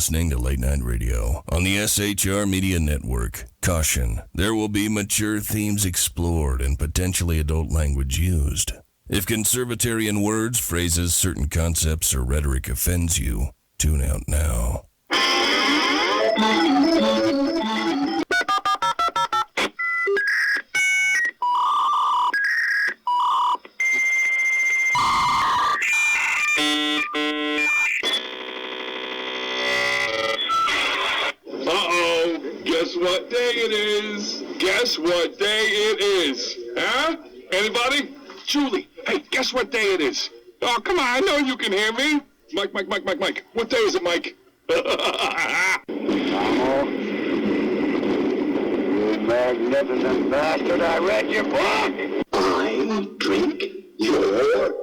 listening to Late Night Radio on the SHR Media Network. Caution, there will be mature themes explored and potentially adult language used. If conservatarian words, phrases, certain concepts, or rhetoric offends you, tune out now. Guess what day it is? Guess what day it is? Huh? Anybody? Julie, hey, guess what day it is? Oh, come on, I know you can hear me. Mike. What day is it, Mike? You magnificent bastard, I read your book. I drink your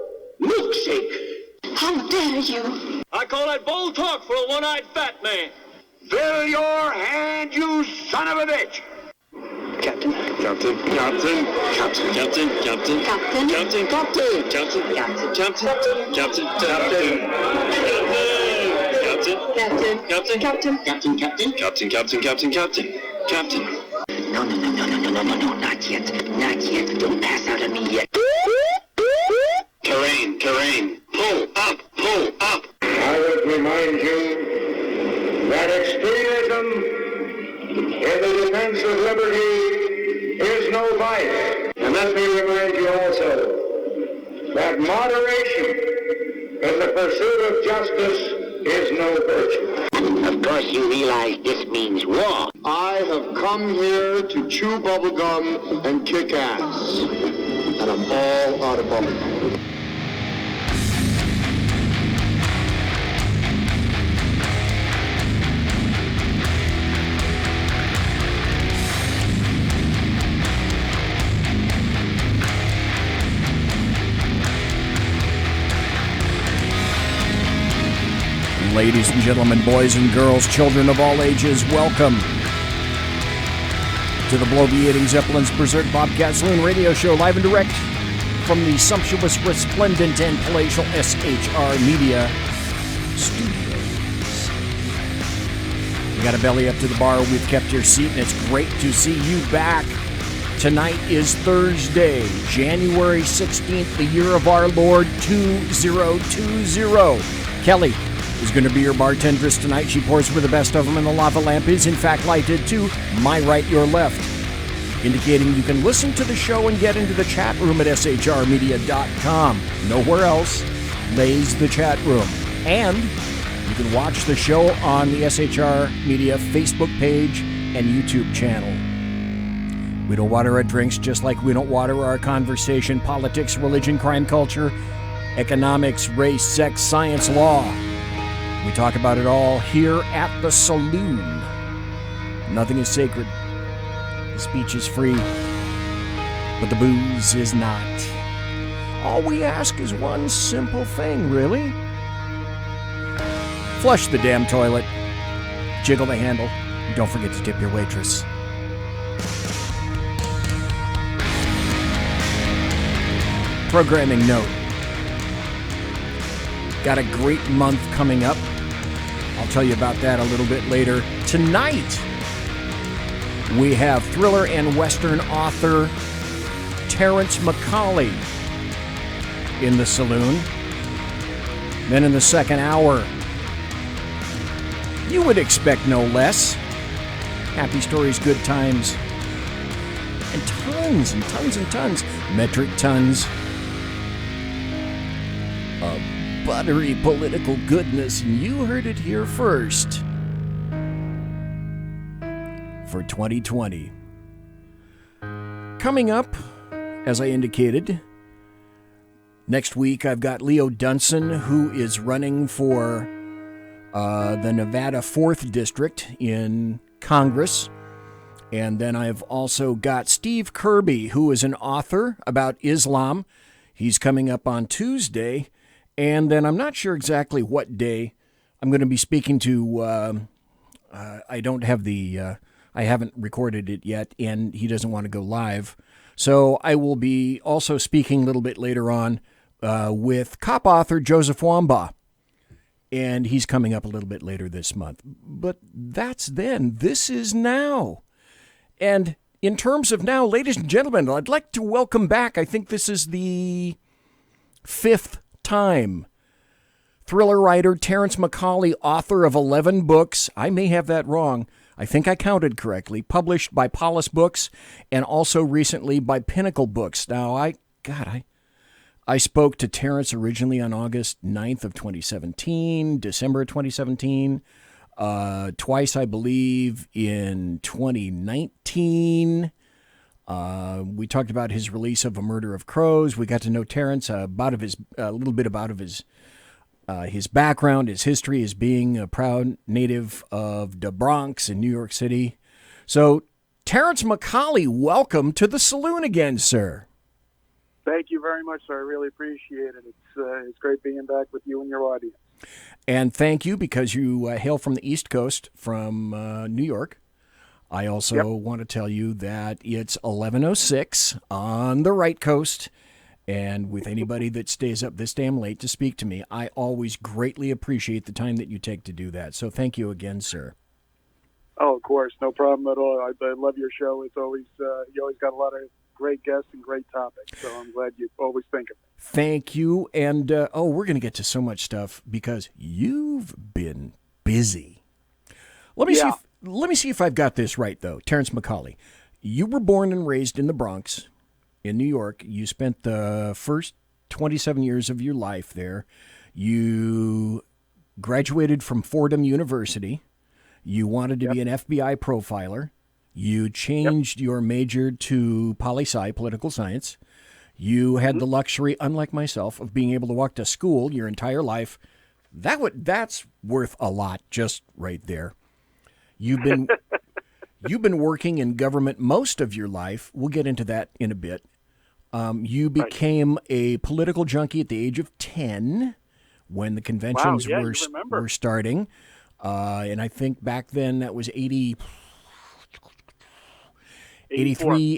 milkshake. How dare you? I call that bold talk for a one-eyed fat man. Fill your hand, you son of a bitch! Captain. Captain. No, not yet. Don't pass out on me yet. Terrain. Pull up. I would remind you that extremism in the defense of liberty is no vice. And let me remind you also that moderation in the pursuit of justice is no virtue. Of course you realize this means war. I have come here to chew bubblegum and kick ass. And I'm all out of bubblegum. Ladies and gentlemen, boys and girls, children of all ages, welcome to the bloviating Zeppelin's Berserk Bobcat Saloon radio show, live and direct from the sumptuous, resplendent, and palatial SHR Media Studios. You got a belly up to the bar, we've kept your seat, and it's great to see you back. Tonight is Thursday, January 16th, the year of our Lord 2020. Kelly is going to be your bartendress tonight. She pours for the best of them, and the lava lamp is in fact lighted to my right, your left, indicating you can listen to the show and get into the chat room at shrmedia.com. Nowhere else lays the chat room. And you can watch the show on the SHR Media Facebook page and YouTube channel. We don't water our drinks just like we don't water our conversation, politics, religion, crime, culture, economics, race, sex, science, law. We talk about it all here at the Saloon. Nothing is sacred. The speech is free, but the booze is not. All we ask is one simple thing, really. Flush the damn toilet, jiggle the handle, and don't forget to tip your waitress. Programming note. Got a great month coming up. I'll tell you about that a little bit later. Tonight, we have thriller and Western author Terrence McCauley in the Saloon. Then in the second hour, you would expect no less. Happy stories, good times, and tons and tons and tons, metric tons of buttery political goodness, and you heard it here first for 2020. Coming up, as I indicated, next week I've got Leo Dunson, who is running for the Nevada 4th District in Congress. And then I've also got Steve Kirby, who is an author about Islam. He's coming up on Tuesday. And then I'm not sure exactly what day I'm going to be speaking to. I don't have I haven't recorded it yet, and he doesn't want to go live. So I will be also speaking a little bit later on with cop author Joseph Wambaugh. and he's coming up a little bit later this month. But that's then. This is now. And in terms of now, ladies and gentlemen, I'd like to welcome back, I think this is the 5th time, thriller writer Terrence McCauley, author of 11 books. I may have that wrong. I think I counted correctly. Published by Paulus Books and also recently by Pinnacle Books. Now, I spoke to Terrence originally on August 9th of 2017, December of 2017, twice, I believe, in 2019. We talked about his release of A Murder of Crows. We got to know Terrence a little bit about his background, his history as being a proud native of the Bronx in New York City. So, Terrence McCauley, welcome to the Saloon again, sir. Thank you very much, sir. I really appreciate it. It's great being back with you and your audience. And thank you because you hail from the East Coast, from New York. I also want to tell you that it's 11:06 on the right coast. And with anybody that stays up this damn late to speak to me, I always greatly appreciate the time that you take to do that. So thank you again, sir. Oh, of course. No problem at all. I love your show. It's always you always got a lot of great guests and great topics. So I'm glad you always think of it. Thank you. And, we're going to get to so much stuff because you've been busy. Let me see if I've got this right, though. Terrence McCauley, you were born and raised in the Bronx in New York. You spent the first 27 years of your life there. You graduated from Fordham University. You wanted to be an FBI profiler. You changed your major to poli-sci, political science. You had the luxury, unlike myself, of being able to walk to school your entire life. That's worth a lot just right there. You've been working in government most of your life. We'll get into that in a bit. You became a political junkie at the age of 10 when the conventions were starting. And I think back then that was 83,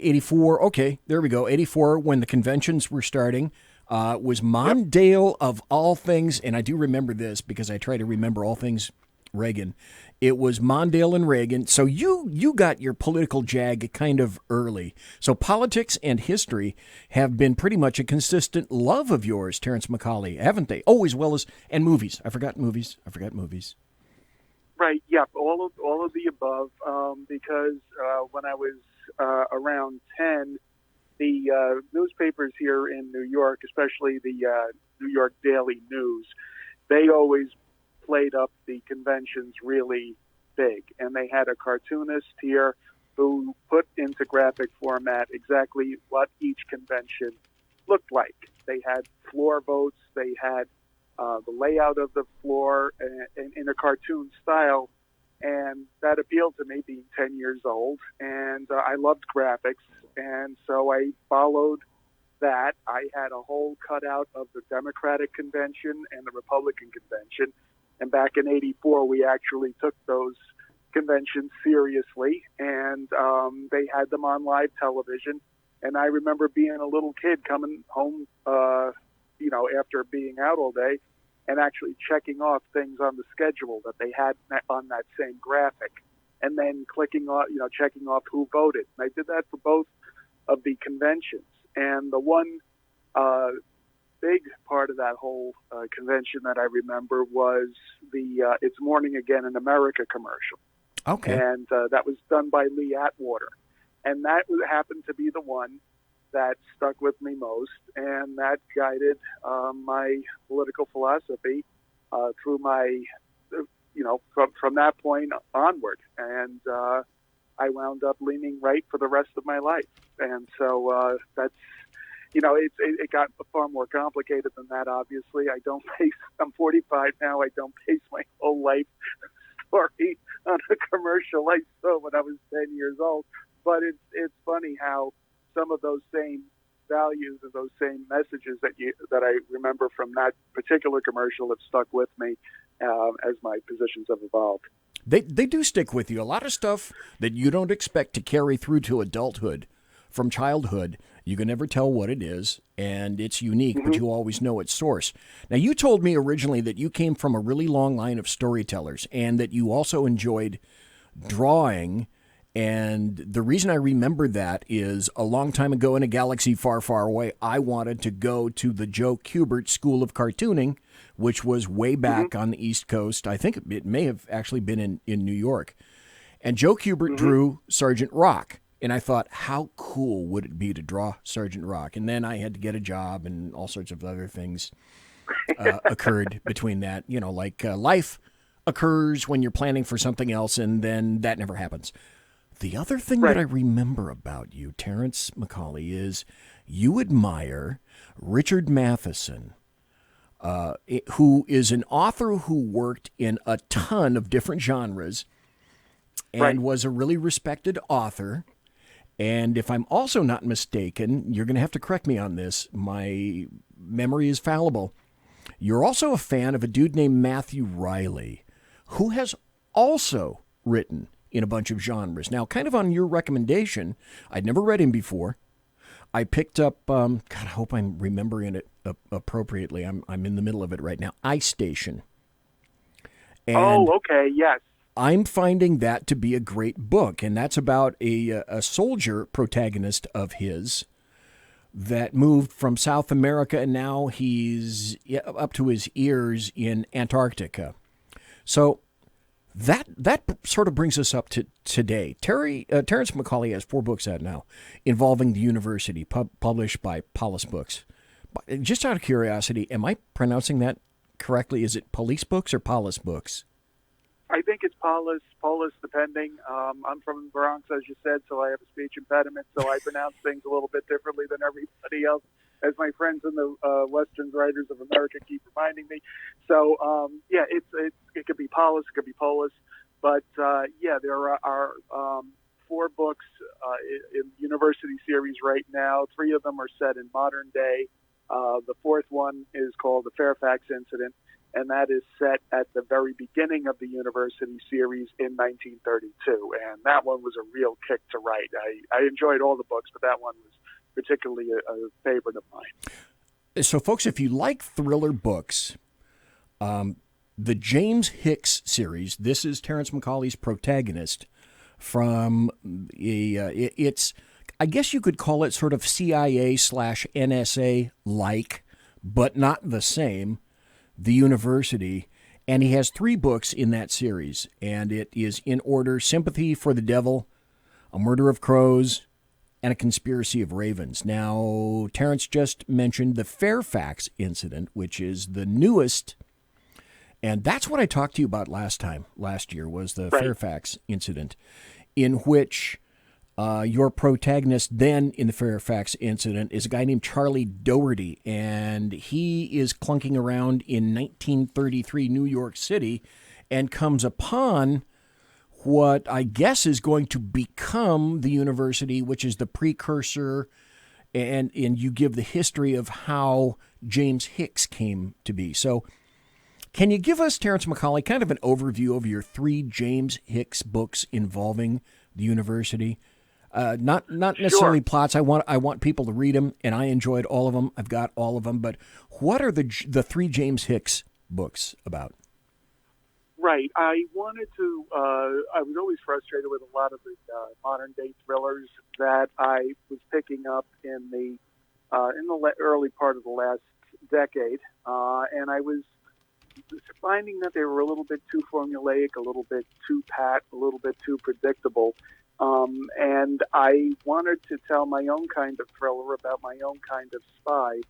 84. Okay, there we go. 84 when the conventions were starting. Was Mondale of all things, and I do remember this because I try to remember all things Reagan. It was Mondale and Reagan. So you got your political jag kind of early. So politics and history have been pretty much a consistent love of yours, Terrence McCauley, haven't they? Oh, as well as, and movies. I forgot movies. Right. Yep. All of the above. Because when I was around 10, the newspapers here in New York, especially the New York Daily News, they always played up the conventions really big. And they had a cartoonist here who put into graphic format exactly what each convention looked like. They had floor votes. They had the layout of the floor in a cartoon style. And that appealed to me being 10 years old. And I loved graphics. And so I followed that. I had a whole cutout of the Democratic convention and the Republican convention. And back in 84, we actually took those conventions seriously. And they had them on live television. And I remember being a little kid coming home, after being out all day, and actually checking off things on the schedule that they had on that same graphic, and then checking off who voted. And I did that for both of the conventions. And the one big part of that whole convention that I remember was the It's Morning Again in America commercial. Okay. And that was done by Lee Atwater. And that happened to be the one that stuck with me most, and that guided my political philosophy through my, from that point onward. And I wound up leaning right for the rest of my life. And so that's, it got far more complicated than that, obviously. I'm 45 now. I don't base my whole life story on a commercial I saw when I was 10 years old. But it's funny how some of those same values and those same messages that I remember from that particular commercial have stuck with me as my positions have evolved. They do stick with you. A lot of stuff that you don't expect to carry through to adulthood from childhood. You can never tell what it is, and it's unique, but you always know its source. Now, you told me originally that you came from a really long line of storytellers and that you also enjoyed drawing. And the reason I remember that is a long time ago in a galaxy far, far away, I wanted to go to the Joe Kubert School of Cartooning, which was way back on the East Coast. I think it may have actually been in New York. And Joe Kubert drew Sergeant Rock. And I thought, how cool would it be to draw Sergeant Rock? And then I had to get a job and all sorts of other things occurred between that. You know, like life occurs when you're planning for something else, and then that never happens. The other thing that I remember about you, Terrence McCauley, is you admire Richard Matheson, who is an author who worked in a ton of different genres and was a really respected author. And if I'm also not mistaken, you're going to have to correct me on this. My memory is fallible. You're also a fan of a dude named Matthew Riley, who has also written in a bunch of genres. Now, kind of on your recommendation, I'd never read him before. I picked up, God, I hope I'm remembering it appropriately. I'm in the middle of it right now. Ice Station. And okay, yes. I'm finding that to be a great book, and that's about a soldier protagonist of his that moved from South America, and now he's up to his ears in Antarctica. So that sort of brings us up to today. Terrence McCauley has 4 books out now involving the university, published by Paulus Books. Just out of curiosity, am I pronouncing that correctly? Is it Police Books or Paulus Books? I think it's Paulus, depending. I'm from the Bronx, as you said, so I have a speech impediment, so I pronounce things a little bit differently than everybody else, as my friends in the Western Writers of America keep reminding me. So, it could be Paulus, it could be Polis, but there are 4 books in university series right now. 3 of them are set in modern day. The 4th one is called The Fairfax Incident, and that is set at the very beginning of the university series in 1932. And that one was a real kick to write. I enjoyed all the books, but that one was particularly a favorite of mine. So, folks, if you like thriller books, the James Hicks series, this is Terrence McCauley's protagonist from it's, I guess you could call it sort of CIA/NSA-like, but not the same, the university, and he has 3 books in that series, and it is in order: Sympathy for the Devil, A Murder of Crows, and A Conspiracy of Ravens. Now, Terrence just mentioned the Fairfax Incident, which is the newest, and that's what I talked to you about last year, was the Fairfax Incident, in which your protagonist then in the Fairfax Incident is a guy named Charlie Doherty, and he is clunking around in 1933 New York City and comes upon what I guess is going to become the university, which is the precursor, and you give the history of how James Hicks came to be. So can you give us, Terrence McCauley, kind of an overview of your 3 James Hicks books involving the university? Not necessarily plots. I want people to read them, and I enjoyed all of them. I've got all of them. But what are the 3 James Hicks books about? Right. I wanted to. I was always frustrated with a lot of the modern day thrillers that I was picking up in the early part of the last decade, and I was finding that they were a little bit too formulaic, a little bit too pat, a little bit too predictable. And I wanted to tell my own kind of thriller about my own kind of spy,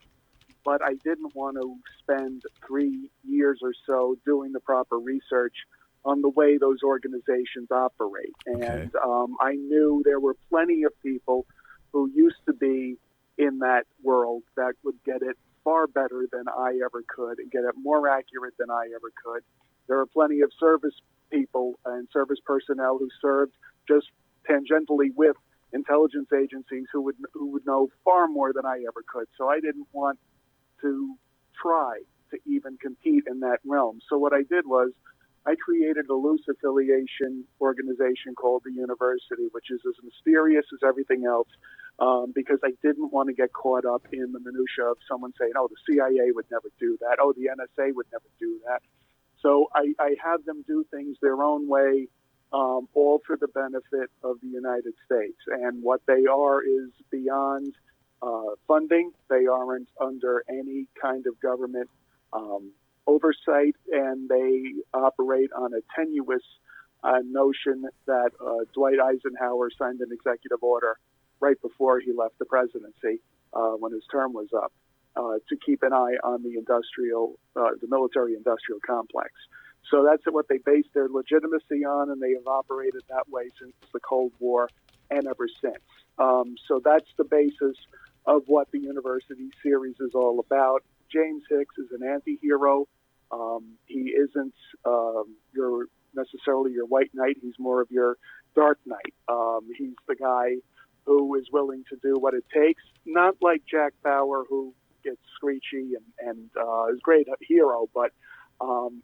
but I didn't want to spend 3 years or so doing the proper research on the way those organizations operate. And I knew there were plenty of people who used to be in that world that would get it far better than I ever could and get it more accurate than I ever could. There are plenty of service people and service personnel who served just tangentially with intelligence agencies who would know far more than I ever could. So I didn't want to try to even compete in that realm. So what I did was I created a loose affiliation organization called the University, which is as mysterious as everything else. because I didn't want to get caught up in the minutia of someone saying, oh, the CIA would never do that. Oh, the NSA would never do that. So I have them do things their own way, all for the benefit of the United States. And what they are is beyond funding. They aren't under any kind of government oversight, and they operate on a tenuous notion that Dwight Eisenhower signed an executive order right before he left the presidency when his term was up to keep an eye on the military-industrial complex. So that's what they base their legitimacy on, and they have operated that way since the Cold War and ever since. So that's the basis of what the University series is all about. James Hicks is an anti-hero. He isn't necessarily your white knight. He's more of your dark knight. He's the guy who is willing to do what it takes, not like Jack Bauer, who gets screechy and is a great hero, but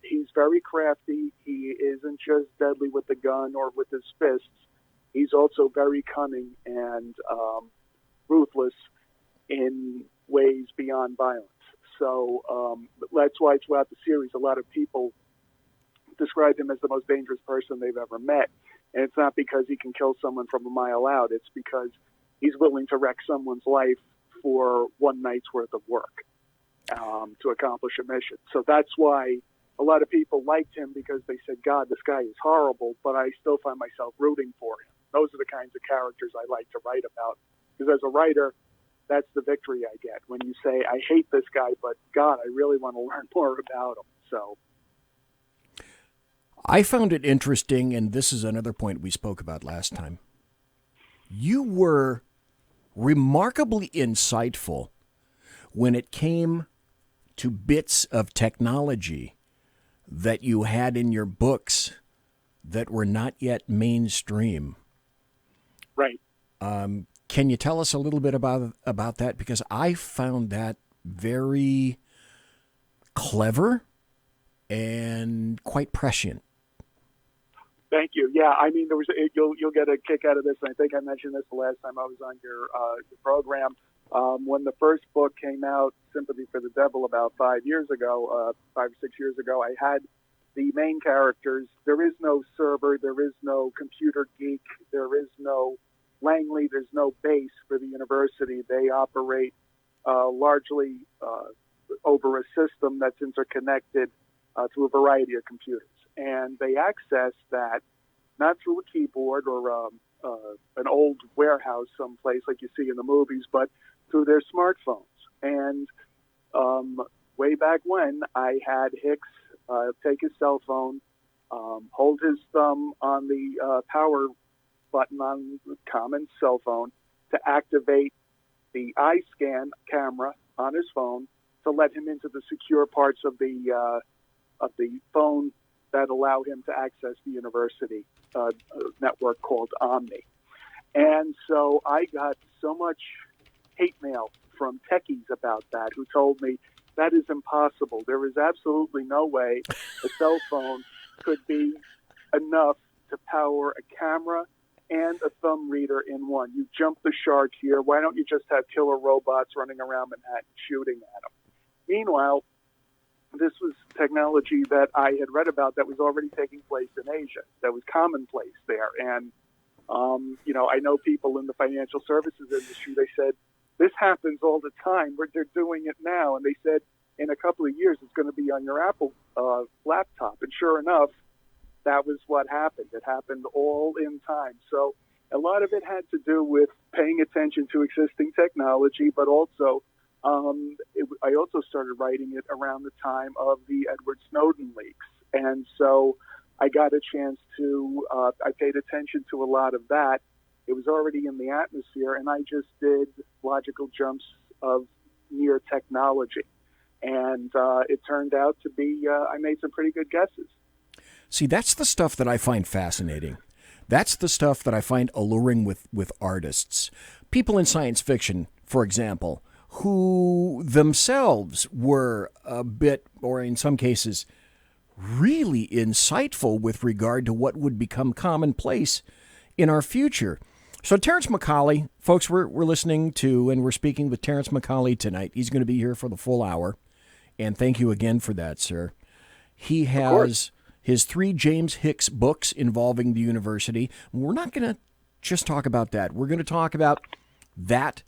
he's very crafty. He isn't just deadly with the gun or with his fists. He's also very cunning and ruthless in ways beyond violence. So that's why throughout the series, a lot of people describe him as the most dangerous person they've ever met. And it's not because he can kill someone from a mile out. It's because he's willing to wreck someone's life for one night's worth of work to accomplish a mission. So that's why a lot of people liked him, because they said, God, this guy is horrible, but I still find myself rooting for him. Those are the kinds of characters I like to write about. Because as a writer, that's the victory I get. When you say, I hate this guy, but God, I really want to learn more about him. So I found it interesting, and this is another point we spoke about last time. You were remarkably insightful when it came to bits of technology that you had in your books that were not yet mainstream. Right. Can you tell us a little bit about that? Because I found that very clever and quite prescient. Thank you. Yeah, I mean, you'll get a kick out of this, and I think I mentioned this the last time I was on your program. When the first book came out, Sympathy for the Devil, about 5 or 6 years ago, I had the main characters. There is no server, there is no computer geek, there is no Langley, there's no base for the university. They operate largely over a system that's interconnected to a variety of computers. And they access that not through a keyboard or an old warehouse someplace like you see in the movies, but through their smartphones. And way back when, I had Hicks take his cell phone, hold his thumb on the power button on the common cell phone to activate the eye scan camera on his phone to let him into the secure parts of the phone that allow him to access the university network called Omni. And so I got so much hate mail from techies about that, who told me that is impossible. There is absolutely no way a cell phone could be enough to power a camera and a thumb reader in one. You jump the shark here. Why don't you just have killer robots running around Manhattan shooting at them? Meanwhile, this was technology that I had read about that was already taking place in Asia, that was commonplace there. And, I know people in the financial services industry, they said, this happens all the time. They're doing it now. And they said, in a couple of years, it's going to be on your Apple laptop. And sure enough, that was what happened. It happened all in time. So a lot of it had to do with paying attention to existing technology, but also I also started writing it around the time of the Edward Snowden leaks. And so I got a chance to, I paid attention to a lot of that. It was already in the atmosphere, and I just did logical jumps of near technology. And it turned out to be, I made some pretty good guesses. See, that's the stuff that I find fascinating. That's the stuff that I find alluring with artists. People in science fiction, for example, who themselves were a bit, or in some cases, really insightful with regard to what would become commonplace in our future. So Terrence McCauley, folks, we're listening to and we're speaking with Terrence McCauley tonight. He's going to be here for the full hour, and thank you again for that, sir. He has his 3 James Hicks books involving the university. We're not going to just talk about that. We're going to talk about that,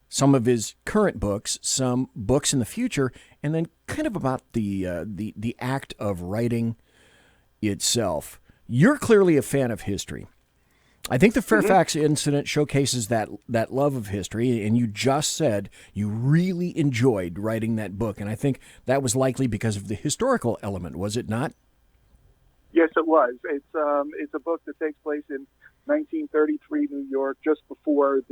some of his current books, some books in the future, and then kind of about the act of writing itself. You're clearly a fan of history. I think the Fairfax incident showcases that love of history, and you just said you really enjoyed writing that book, and I think that was likely because of the historical element, was it not? Yes, it was. It's a book that takes place in 1933 New York, just before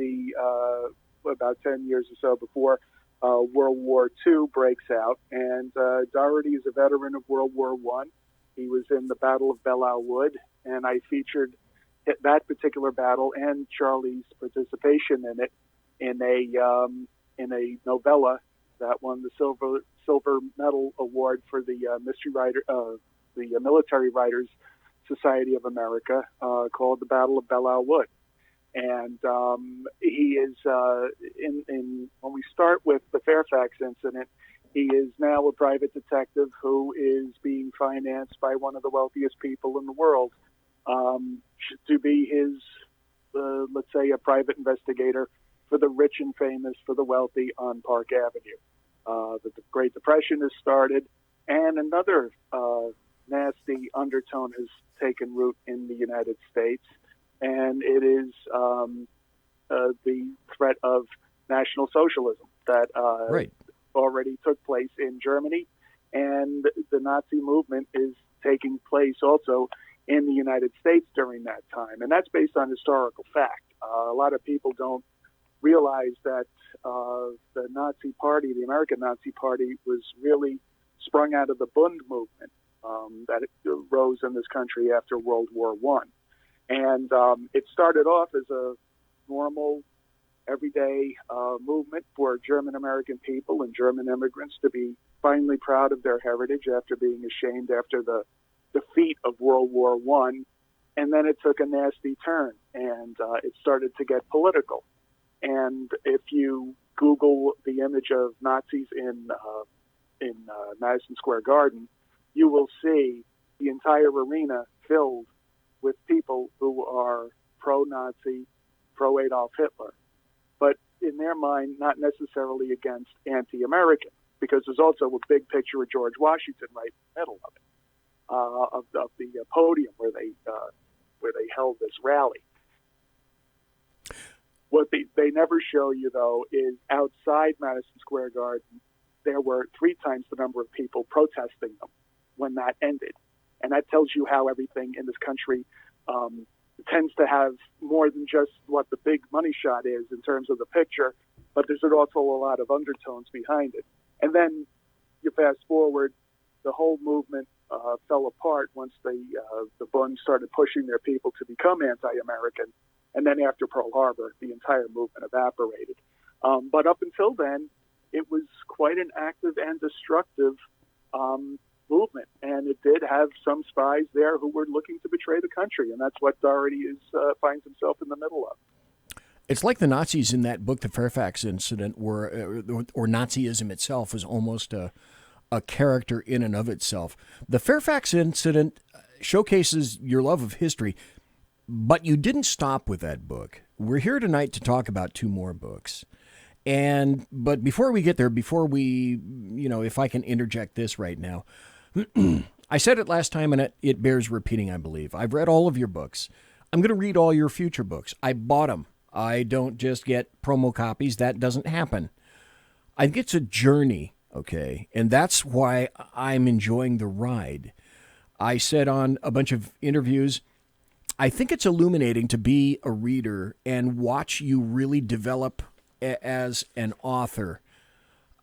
about 10 years or so before World War II breaks out, and Doherty is a veteran of World War I. He was in the Battle of Belleau Wood, and I featured that particular battle and Charlie's participation in it in a novella that won the Silver Medal Award for the the Military Writers Society of America, called The Battle of Belleau Wood. And he is when we start with the Fairfax incident, he is now a private detective who is being financed by one of the wealthiest people in the world to be his, let's say, a private investigator for the rich and famous, for the wealthy on Park Avenue. The Great Depression has started, and another nasty undertone has taken root in the United States, and it is the threat of National Socialism that already took place in Germany, and the Nazi movement is taking place also in the United States during that time. And that's based on historical fact. A lot of people don't realize that the Nazi Party, the American Nazi Party, was really sprung out of the Bund movement that rose in this country after World War I. And it started off as a normal, everyday movement for German-American people and German immigrants to be finally proud of their heritage after being ashamed after the defeat of World War I. And then it took a nasty turn, and it started to get political. And if you Google the image of Nazis in Madison Square Garden, you will see the entire arena filled with people who are pro-Nazi, pro-Adolf Hitler, but in their mind, not necessarily against anti-American, because there's also a big picture of George Washington right in the middle of it, of the podium where they held this rally. What they never show you, though, is outside Madison Square Garden, there were 3 times the number of people protesting them when that ended. And that tells you how everything in this country tends to have more than just what the big money shot is in terms of the picture, but there's also a lot of undertones behind it. And then you fast forward, the whole movement fell apart once the Bund started pushing their people to become anti-American. And then after Pearl Harbor, the entire movement evaporated. But up until then, it was quite an active and destructive movement, and it did have some spies there who were looking to betray the country, and that's what Doherty finds himself in the middle of. It's like the Nazis in that book, The Fairfax Incident, or Nazism itself is almost a character in and of itself. The Fairfax Incident showcases your love of history, but you didn't stop with that book. We're here tonight to talk about 2 more books. But before we get there, if I can interject this right now, I said it last time, and it bears repeating, I believe. I've read all of your books. I'm going to read all your future books. I bought them. I don't just get promo copies. That doesn't happen. I think it's a journey, okay? And that's why I'm enjoying the ride. I said on a bunch of interviews, I think it's illuminating to be a reader and watch you really develop as an author.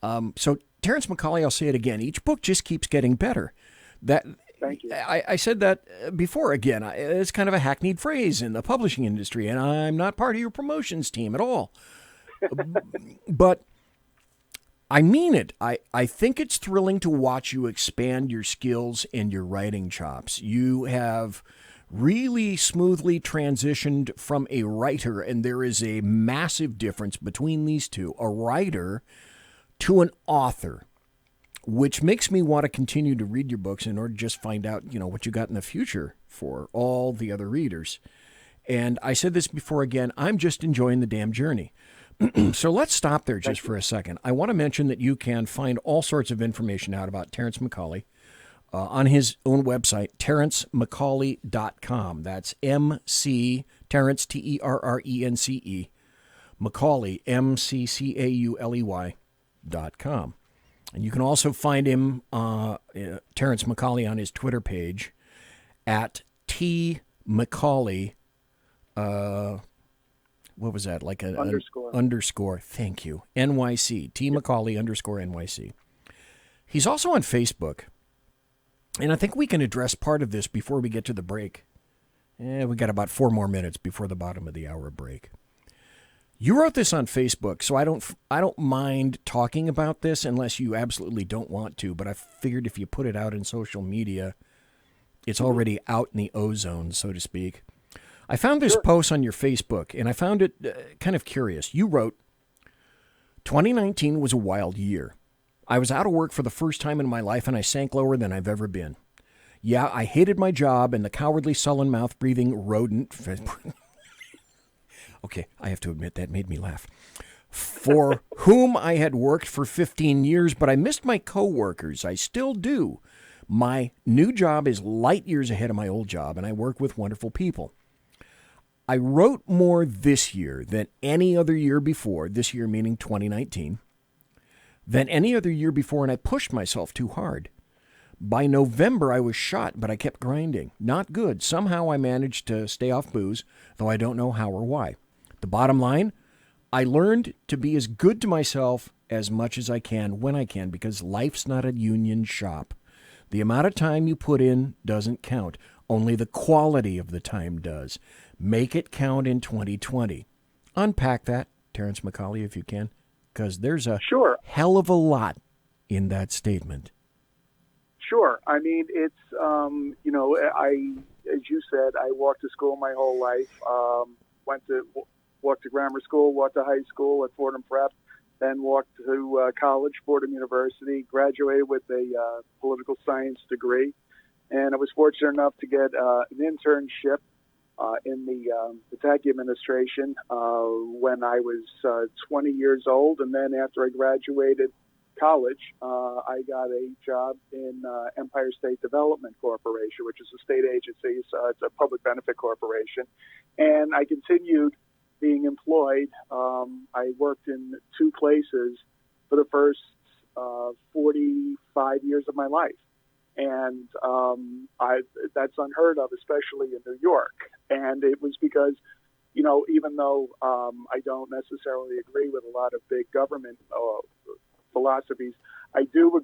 So Terrence McCauley, I'll say it again, each book just keeps getting better. Thank you. I said that before. Again, it's kind of a hackneyed phrase in the publishing industry, and I'm not part of your promotions team at all. But I mean it. I think it's thrilling to watch you expand your skills and your writing chops. You have really smoothly transitioned from a writer, and there is a massive difference between these two, a writer to an author, which makes me want to continue to read your books in order to just find out, what you got in the future for all the other readers. And I said this before again, I'm just enjoying the damn journey. So let's stop there just for a second. I want to mention that you can find all sorts of information out about Terrence McCauley on his own website, terrencemacauley.com. That's M-C, Terrence, T-E-R-R-E-N-C-E, Macauley, M-C-C-A-U-L-E-Y.com. And you can also find him, Terrence McCauley, on his Twitter page at T. McCauley. What was that? Like a underscore. Thank you. NYC. T. McCauley _NYC. He's also on Facebook. And I think we can address part of this before we get to the break. We got about 4 more minutes before the bottom of the hour break. You wrote this on Facebook, so I don't mind talking about this unless you absolutely don't want to. But I figured if you put it out in social media, it's already out in the ozone, so to speak. I found this post on your Facebook, and I found it kind of curious. You wrote, 2019 was a wild year. I was out of work for the first time in my life, and I sank lower than I've ever been. Yeah, I hated my job and the cowardly, sullen, mouth-breathing rodent. Okay, I have to admit that made me laugh. For whom I had worked for 15 years, but I missed my coworkers. I still do. My new job is light years ahead of my old job, and I work with wonderful people. I wrote more this year than any other year before, this year meaning 2019, than any other year before, and I pushed myself too hard. By November, I was shot, but I kept grinding. Not good. Somehow I managed to stay off booze, though I don't know how or why. The bottom line, I learned to be as good to myself as much as I can when I can, because life's not a union shop. The amount of time you put in doesn't count. Only the quality of the time does. Make it count in 2020. Unpack that, Terrence McCauley, if you can, because there's a hell of a lot in that statement. Sure. I mean, it's, as you said, I walked to school my whole life, walked to grammar school, walked to high school at Fordham Prep, then walked to college, Fordham University, graduated with a political science degree, and I was fortunate enough to get an internship in the tech administration when I was 20 years old, and then after I graduated college, I got a job in Empire State Development Corporation, which is a state agency, so it's a public benefit corporation, and I continued being employed. I worked in 2 places for the first 45 years of my life. And that's unheard of, especially in New York. And it was because, even though I don't necessarily agree with a lot of big government philosophies, I do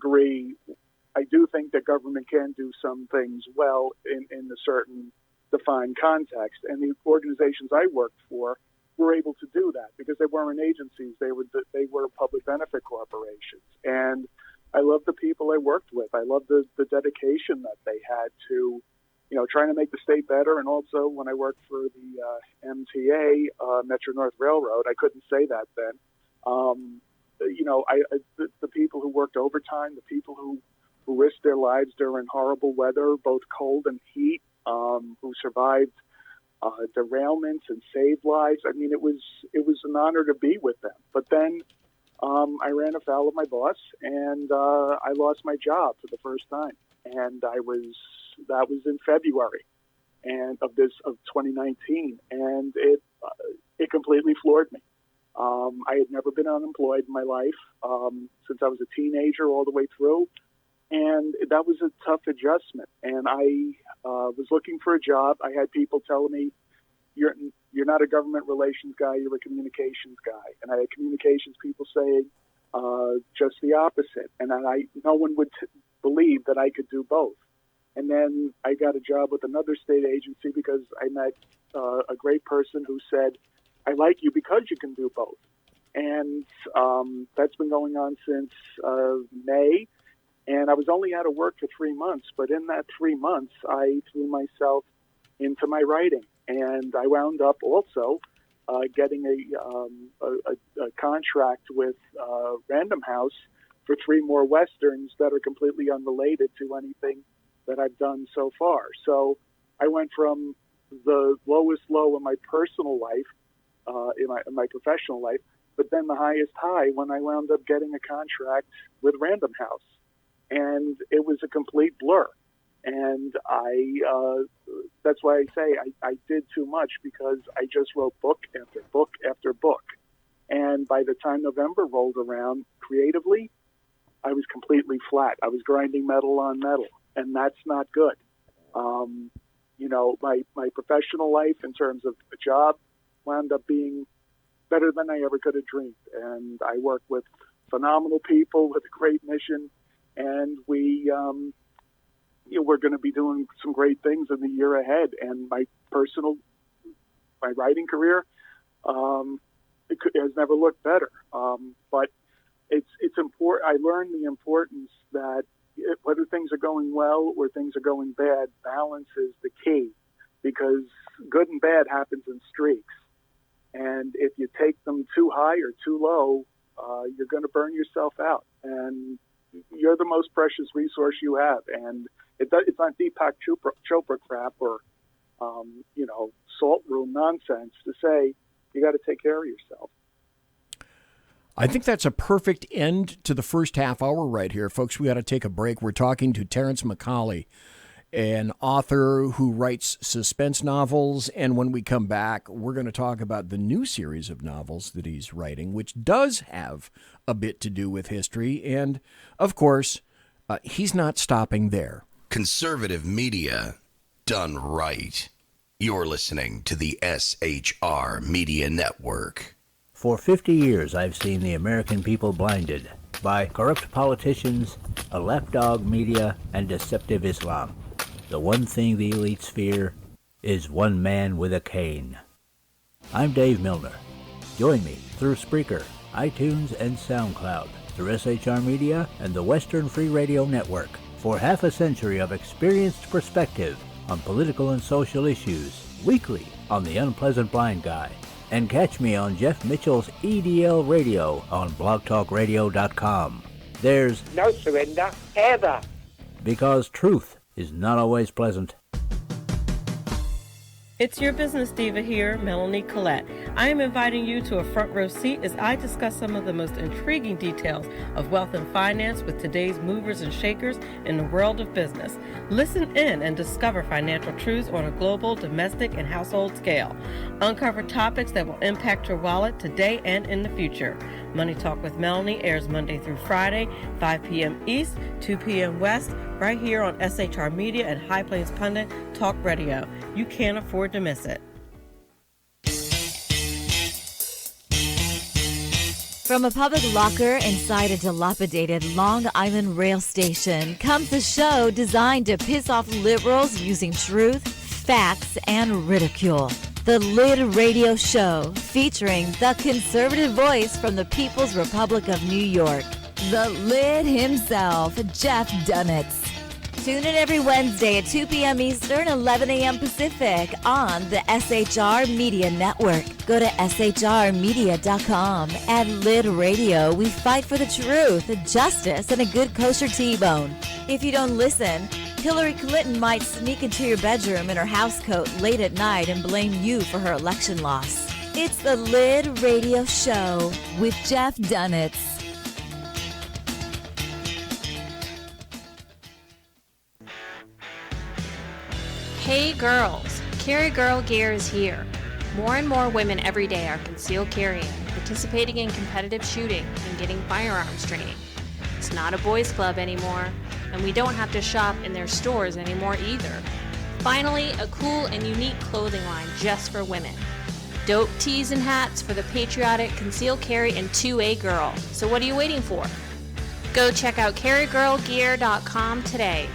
think that government can do some things well in a certain defined context. And the organizations I worked for were able to do that because they weren't agencies. They were public benefit corporations. And I love the people I worked with. I love the dedication that they had to, trying to make the state better. And also when I worked for the MTA, Metro North Railroad, I couldn't say that then. The people who worked overtime, the people who risked their lives during horrible weather, both cold and heat, who survived derailments and saved lives. I mean, it was an honor to be with them. But then I ran afoul of my boss, and I lost my job for the first time. And that was in February of 2019, and it completely floored me. I had never been unemployed in my life since I was a teenager all the way through, and that was a tough adjustment. And I was looking for a job. I had people telling me, you're not a government relations guy, you're a communications guy. And I had communications people saying just the opposite. And no one would believe that I could do both. And then I got a job with another state agency because I met a great person who said, I like you because you can do both. And that's been going on since May. And I was only out of work for 3 months. But in that 3 months, I threw myself into my writing. And I wound up also getting a contract with Random House for 3 more Westerns that are completely unrelated to anything that I've done so far. So I went from the lowest low in my personal life, in my professional life, but then the highest high when I wound up getting a contract with Random House. And it was a complete blur. And that's why I say I did too much, because I just wrote book after book after book. And by the time November rolled around, creatively, I was completely flat. I was grinding metal on metal, and that's not good. My professional life in terms of a job wound up being better than I ever could have dreamed. And I work with phenomenal people with a great mission, and we're going to be doing some great things in the year ahead. And my writing career, has never looked better. But it's important. I learned the importance that whether things are going well or things are going bad, balance is the key, because good and bad happens in streaks. And if you take them too high or too low, you're going to burn yourself out. And you're the most precious resource you have. And it's not Deepak Chopra crap or, salt room nonsense to say you got to take care of yourself. I think that's a perfect end to the first half hour right here. Folks, we got to take a break. We're talking to Terrence McCauley, an author who writes suspense novels. And when we come back, we're going to talk about the new series of novels that he's writing, which does have a bit to do with history. And, of course, he's not stopping there. Conservative media done right. You're listening to the SHR Media Network. For 50 years, I've seen the American people blinded by corrupt politicians, a lapdog media, and deceptive Islam. The one thing the elites fear is one man with a cane. I'm Dave Milner. Join me through Spreaker, iTunes, and SoundCloud, through SHR Media and the Western Free Radio Network, for half a century of experienced perspective on political and social issues, weekly on The Unpleasant Blind Guy. And catch me on Jeff Mitchell's EDL Radio on blogtalkradio.com. There's no surrender, ever. Because truth is not always pleasant. It's your business diva here, Melanie Collette. I am inviting you to a front row seat as I discuss some of the most intriguing details of wealth and finance with today's movers and shakers in the world of business. Listen in and discover financial truths on a global, domestic, and household scale. Uncover topics that will impact your wallet today and in the future. Money Talk with Melanie airs Monday through Friday, 5 p.m. East, 2 p.m. West, right here on SHR Media and High Plains Pundit Talk Radio. You can't afford to miss it. From a public locker inside a dilapidated Long Island rail station comes a show designed to piss off liberals using truth, facts, and ridicule. The Lid Radio Show, featuring the conservative voice from the People's Republic of New York, the Lid himself, Jeff Dunitz. Tune in every Wednesday at 2 p.m. Eastern, 11 a.m. Pacific on the SHR Media Network. Go to shrmedia.com. At Lid Radio, we fight for the truth, justice, and a good kosher T-bone. If you don't listen, Hillary Clinton might sneak into your bedroom in her housecoat late at night and blame you for her election loss. It's the Lid Radio Show with Jeff Dunitz. Hey girls, Carry Girl Gear is here. More and more women every day are concealed carrying, participating in competitive shooting, and getting firearms training. It's not a boys club anymore, and we don't have to shop in their stores anymore either. Finally, a cool and unique clothing line just for women. Dope tees and hats for the patriotic concealed carry and 2A girl. So what are you waiting for? Go check out carrygirlgear.com today.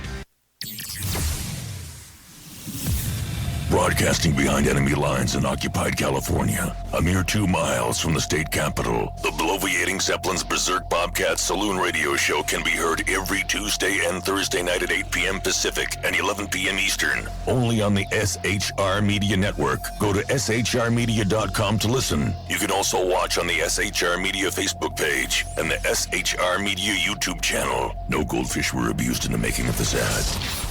Broadcasting behind enemy lines in occupied California, a mere 2 miles from the state capital, the bloviating Zeppelin's Berserk Bobcat Saloon radio show can be heard every Tuesday and Thursday night at 8 p.m. Pacific and 11 p.m. Eastern, only on the SHR Media Network. Go to shrmedia.com to listen. You can also watch on the SHR Media Facebook page and the SHR Media YouTube channel. No goldfish were abused in the making of this ad.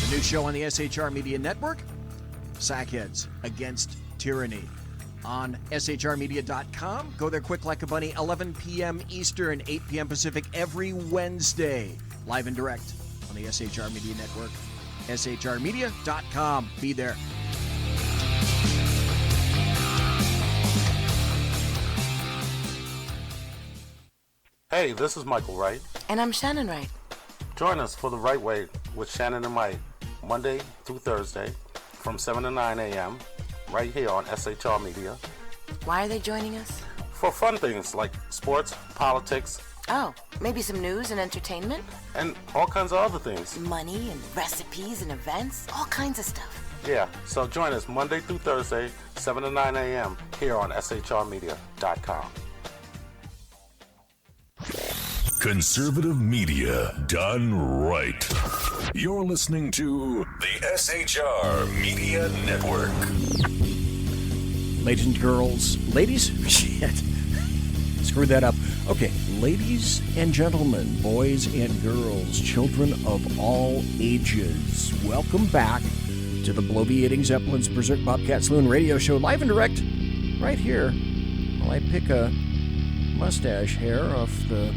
New show on the SHR Media Network, Sackheads Against Tyranny. On shrmedia.com. Go there quick like a bunny, 11 p.m. Eastern, 8 p.m. Pacific, every Wednesday. Live and direct on the SHR Media Network. shrmedia.com. Be there. Hey, this is Michael Wright. And I'm Shannon Wright. Join us for The Right Way with Shannon and Mike, Monday through Thursday from 7 to 9 a.m. right here on SHR Media. Why are they joining us? For fun things like sports, politics. Oh, maybe some news and entertainment? And all kinds of other things. Money and recipes and events, all kinds of stuff. Yeah, so join us Monday through Thursday, 7 to 9 a.m. here on shrmedia.com. Conservative media done right. You're listening to the SHR Media Network. Ladies and girls, ladies, shit, screwed that up. Okay, ladies and gentlemen, boys and girls, children of all ages, welcome back to the bloviating Zeppelin's Berserk Bobcat Saloon radio show, live and direct, right here, while I pick a mustache hair off the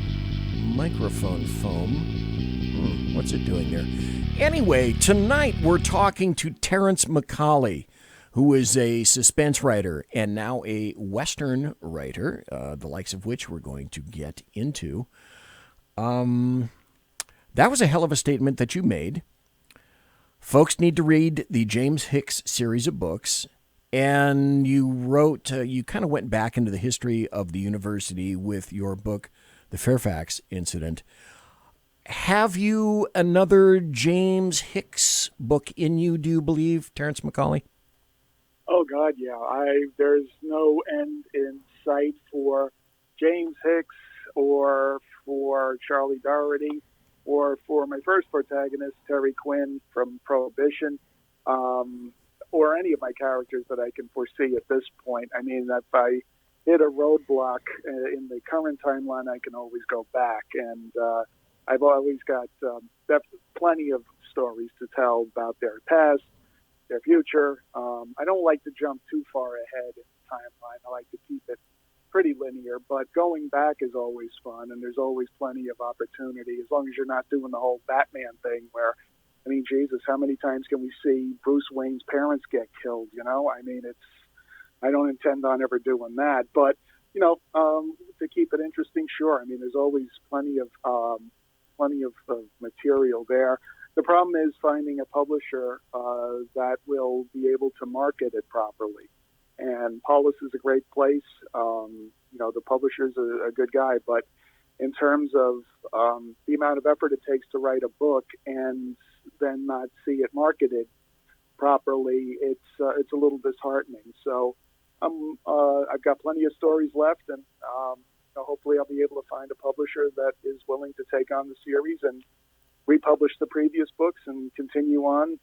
microphone foam. What's it doing there? Anyway, tonight we're talking to Terrence McCauley, who is a suspense writer and now a Western writer, the likes of which we're going to get into. That was a hell of a statement that you made. Folks need to read the James Hicks series of books. And you wrote, you kind of went back into the history of the university with your book, The Fairfax Incident. Have you another James Hicks book in you, do you believe, Terrence McCauley? Oh, God, yeah. There's no end in sight for James Hicks or for Charlie Doherty or for my first protagonist, Terry Quinn from Prohibition, or any of my characters that I can foresee at this point. I mean, if I hit a roadblock in the current timeline, I can always go back. And I've always got plenty of stories to tell about their past, their future. I don't like to jump too far ahead in the timeline. I like to keep it pretty linear, but going back is always fun, and there's always plenty of opportunity, as long as you're not doing the whole Batman thing where, I mean, Jesus, how many times can we see Bruce Wayne's parents get killed, you know? I mean, I don't intend on ever doing that, but, you know, to keep it interesting, sure. I mean, there's always plenty of material there. The problem is finding a publisher that will be able to market it properly. And Paulus is a great place. You know, the publisher's a good guy, but in terms of the amount of effort it takes to write a book and then not see it marketed properly, it's a little disheartening. So I've got plenty of stories left, and hopefully I'll be able to find a publisher that is willing to take on the series and republish the previous books and continue on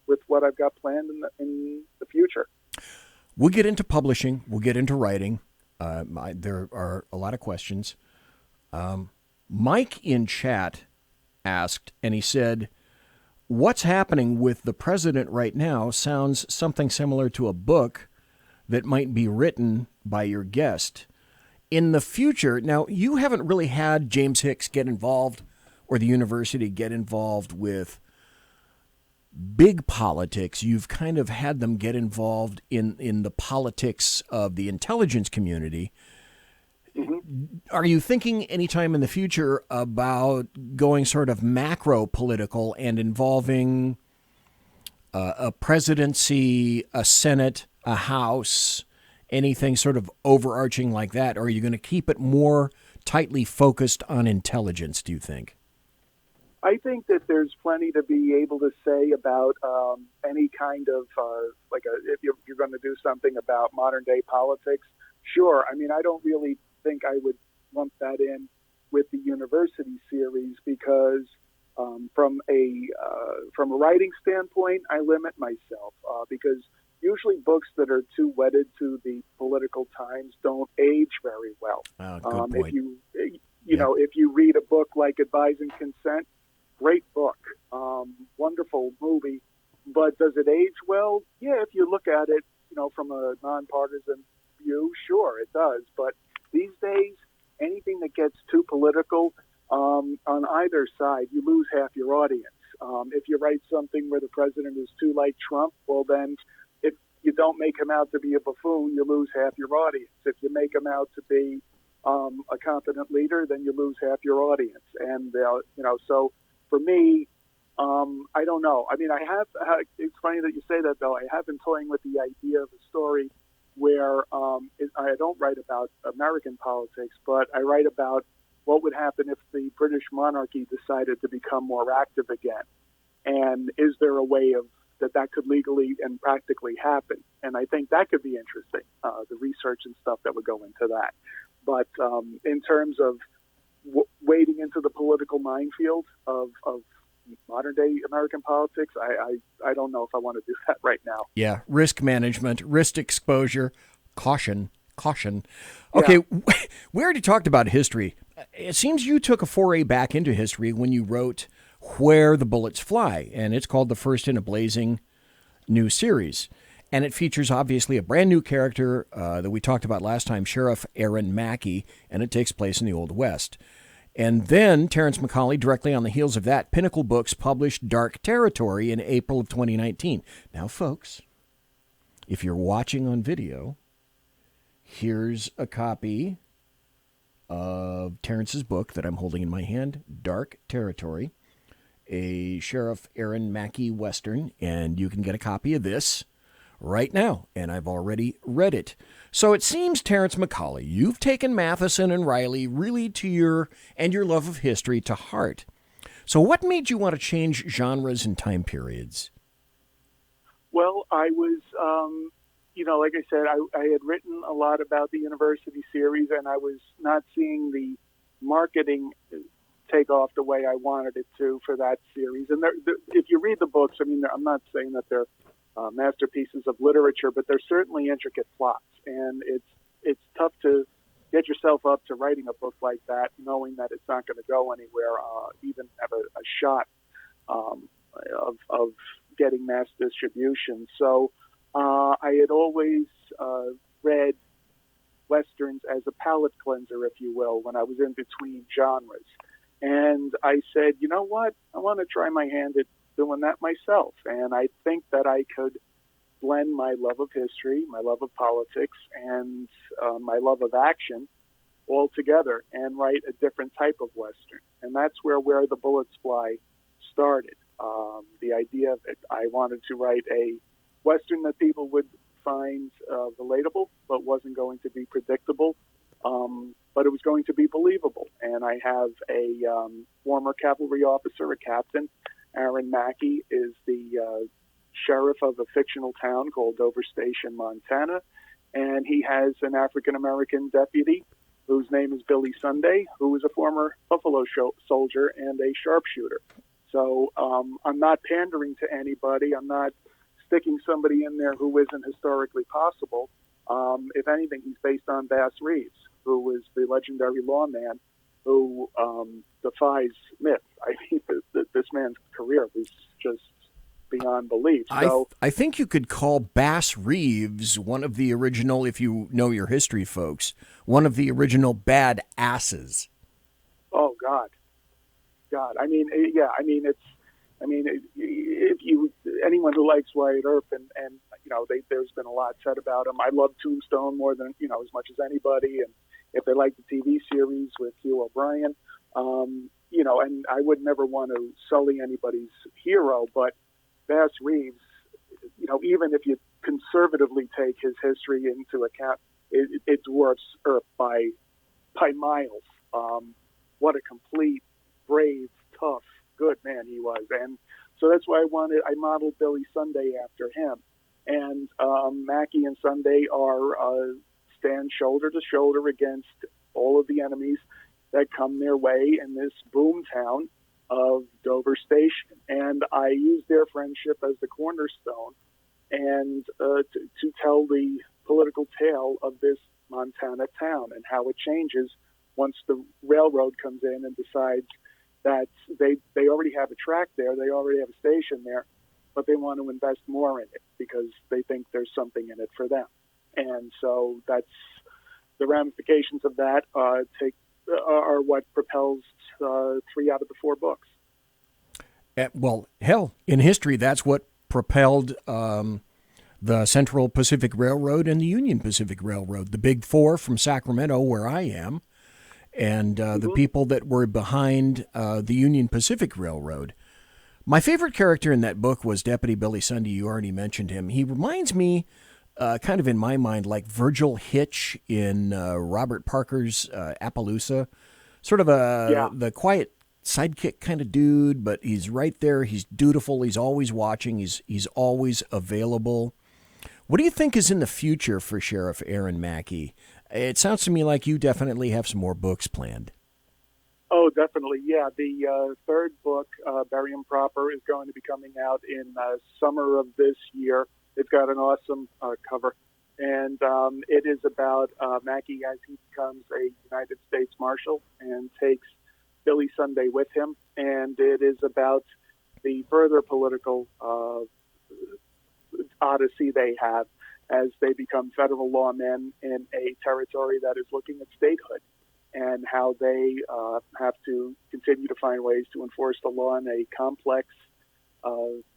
with what I've got planned in the future. We'll get into publishing. We'll get into writing. There are a lot of questions. Mike in chat asked, and he said, what's happening with the president right now sounds something similar to a book that might be written by your guest. In the future, now, you haven't really had James Hicks get involved or the university get involved with big politics. You've kind of had them get involved in the politics of the intelligence community. Mm-hmm. Are you thinking anytime in the future about going sort of macro political and involving a presidency, a Senate, a House, anything sort of overarching like that? Or are you going to keep it more tightly focused on intelligence, do you think? I think that there's plenty to be able to say about any kind of, if you're going to do something about modern day politics, sure. I mean, I don't really think I would lump that in with the university series because from a writing standpoint, I limit myself because usually books that are too wedded to the political times don't age very well. Good point. If you read a book like Advise and Consent, great book, wonderful movie, but does it age well? Yeah, if you look at it, from a nonpartisan view, sure, it does. But these days, anything that gets too political on either side, you lose half your audience. If you write something where the president is too like Trump, well, then if you don't make him out to be a buffoon, you lose half your audience. If you make him out to be a competent leader, then you lose half your audience. And, so for me, I don't know. I mean, it's funny that you say that, though. I have been toying with the idea of a story where I don't write about American politics, but I write about what would happen if the British monarchy decided to become more active again. And is there a way of that could legally and practically happen? And I think that could be interesting, the research and stuff that would go into that. But in terms of wading into the political minefield of modern-day American politics, I don't know if I want to do that right now. Yeah, risk management, risk exposure, caution. Okay, yeah. We already talked about history. It seems you took a foray back into history when you wrote Where the Bullets Fly, and it's called the first in a blazing new series. And it features, obviously, a brand new character that we talked about last time, Sheriff Aaron Mackey, and it takes place in the Old West. And then Terrence McCauley, directly on the heels of that, Pinnacle Books published Dark Territory in April of 2019. Now, folks, if you're watching on video, here's a copy of Terrence's book that I'm holding in my hand, Dark Territory, a Sheriff Aaron Mackey Western, and you can get a copy of this right now, and I've already read it. So it seems, Terrence McCauley, you've taken Matheson and Riley really to your love of history to heart. So what made you want to change genres and time periods? Well, I was, like I said, I had written a lot about the university series, and I was not seeing the marketing take off the way I wanted it to for that series. And if you read the books, I mean, I'm not saying that they're masterpieces of literature, but they're certainly intricate plots, and it's tough to get yourself up to writing a book like that, knowing that it's not going to go anywhere, even have a shot of getting mass distribution. So I had always read Westerns as a palate cleanser, if you will, when I was in between genres. And I said, you know what? I want to try my hand at doing that myself. And I think that I could blend my love of history, my love of politics, and my love of action all together and write a different type of Western. And that's where the Bullets Fly started. The idea that I wanted to write a Western that people would find relatable, but wasn't going to be predictable, but it was going to be believable. And I have a former cavalry officer, a captain. Aaron Mackey is the sheriff of a fictional town called Dover Station, Montana, and he has an African-American deputy whose name is Billy Sunday, who is a former Buffalo soldier and a sharpshooter. So I'm not pandering to anybody. I'm not sticking somebody in there who isn't historically possible. If anything, he's based on Bass Reeves, who was the legendary lawman who defies myth. I mean, this man's career was just beyond belief. So I think you could call Bass Reeves one of the original, if you know your history, folks, one of the original bad asses. Oh, God. I mean, yeah. If anyone who likes Wyatt Earp and there's been a lot said about him. I love Tombstone more than as much as anybody, and if they like the TV series with Hugh O'Brien, and I would never want to sully anybody's hero, but Bass Reeves, even if you conservatively take his history into account, it dwarfs Earp by miles. What a complete, brave, tough, good man he was. And so that's why I modeled Billy Sunday after him. And Mackie and Sunday stand shoulder to shoulder against all of the enemies that come their way in this boom town of Dover Station. And I use their friendship as the cornerstone and to tell the political tale of this Montana town and how it changes once the railroad comes in and decides that they already have a track there, they already have a station there, but they want to invest more in it because they think there's something in it for them. And so that's the ramifications of that are what propels 3 out of the 4 books. Well, hell, in history, that's what propelled the Central Pacific Railroad and the Union Pacific Railroad, the Big Four from Sacramento, where I am, and the people that were behind the Union Pacific Railroad. My favorite character in that book was Deputy Billy Sunday. You already mentioned him. He reminds me, kind of in my mind, like Virgil Hitch in Robert Parker's Appaloosa. Sort of the quiet sidekick kind of dude, but he's right there. He's dutiful. He's always watching. He's always available. What do you think is in the future for Sheriff Aaron Mackey? It sounds to me like you definitely have some more books planned. Oh, definitely. Yeah. The third book, Barium Proper, is going to be coming out in summer of this year. It's got an awesome cover. And it is about Mackey as he becomes a United States Marshal and takes Billy Sunday with him. And it is about the further political odyssey they have as they become federal lawmen in a territory that is looking at statehood, and how they have to continue to find ways to enforce the law in a complex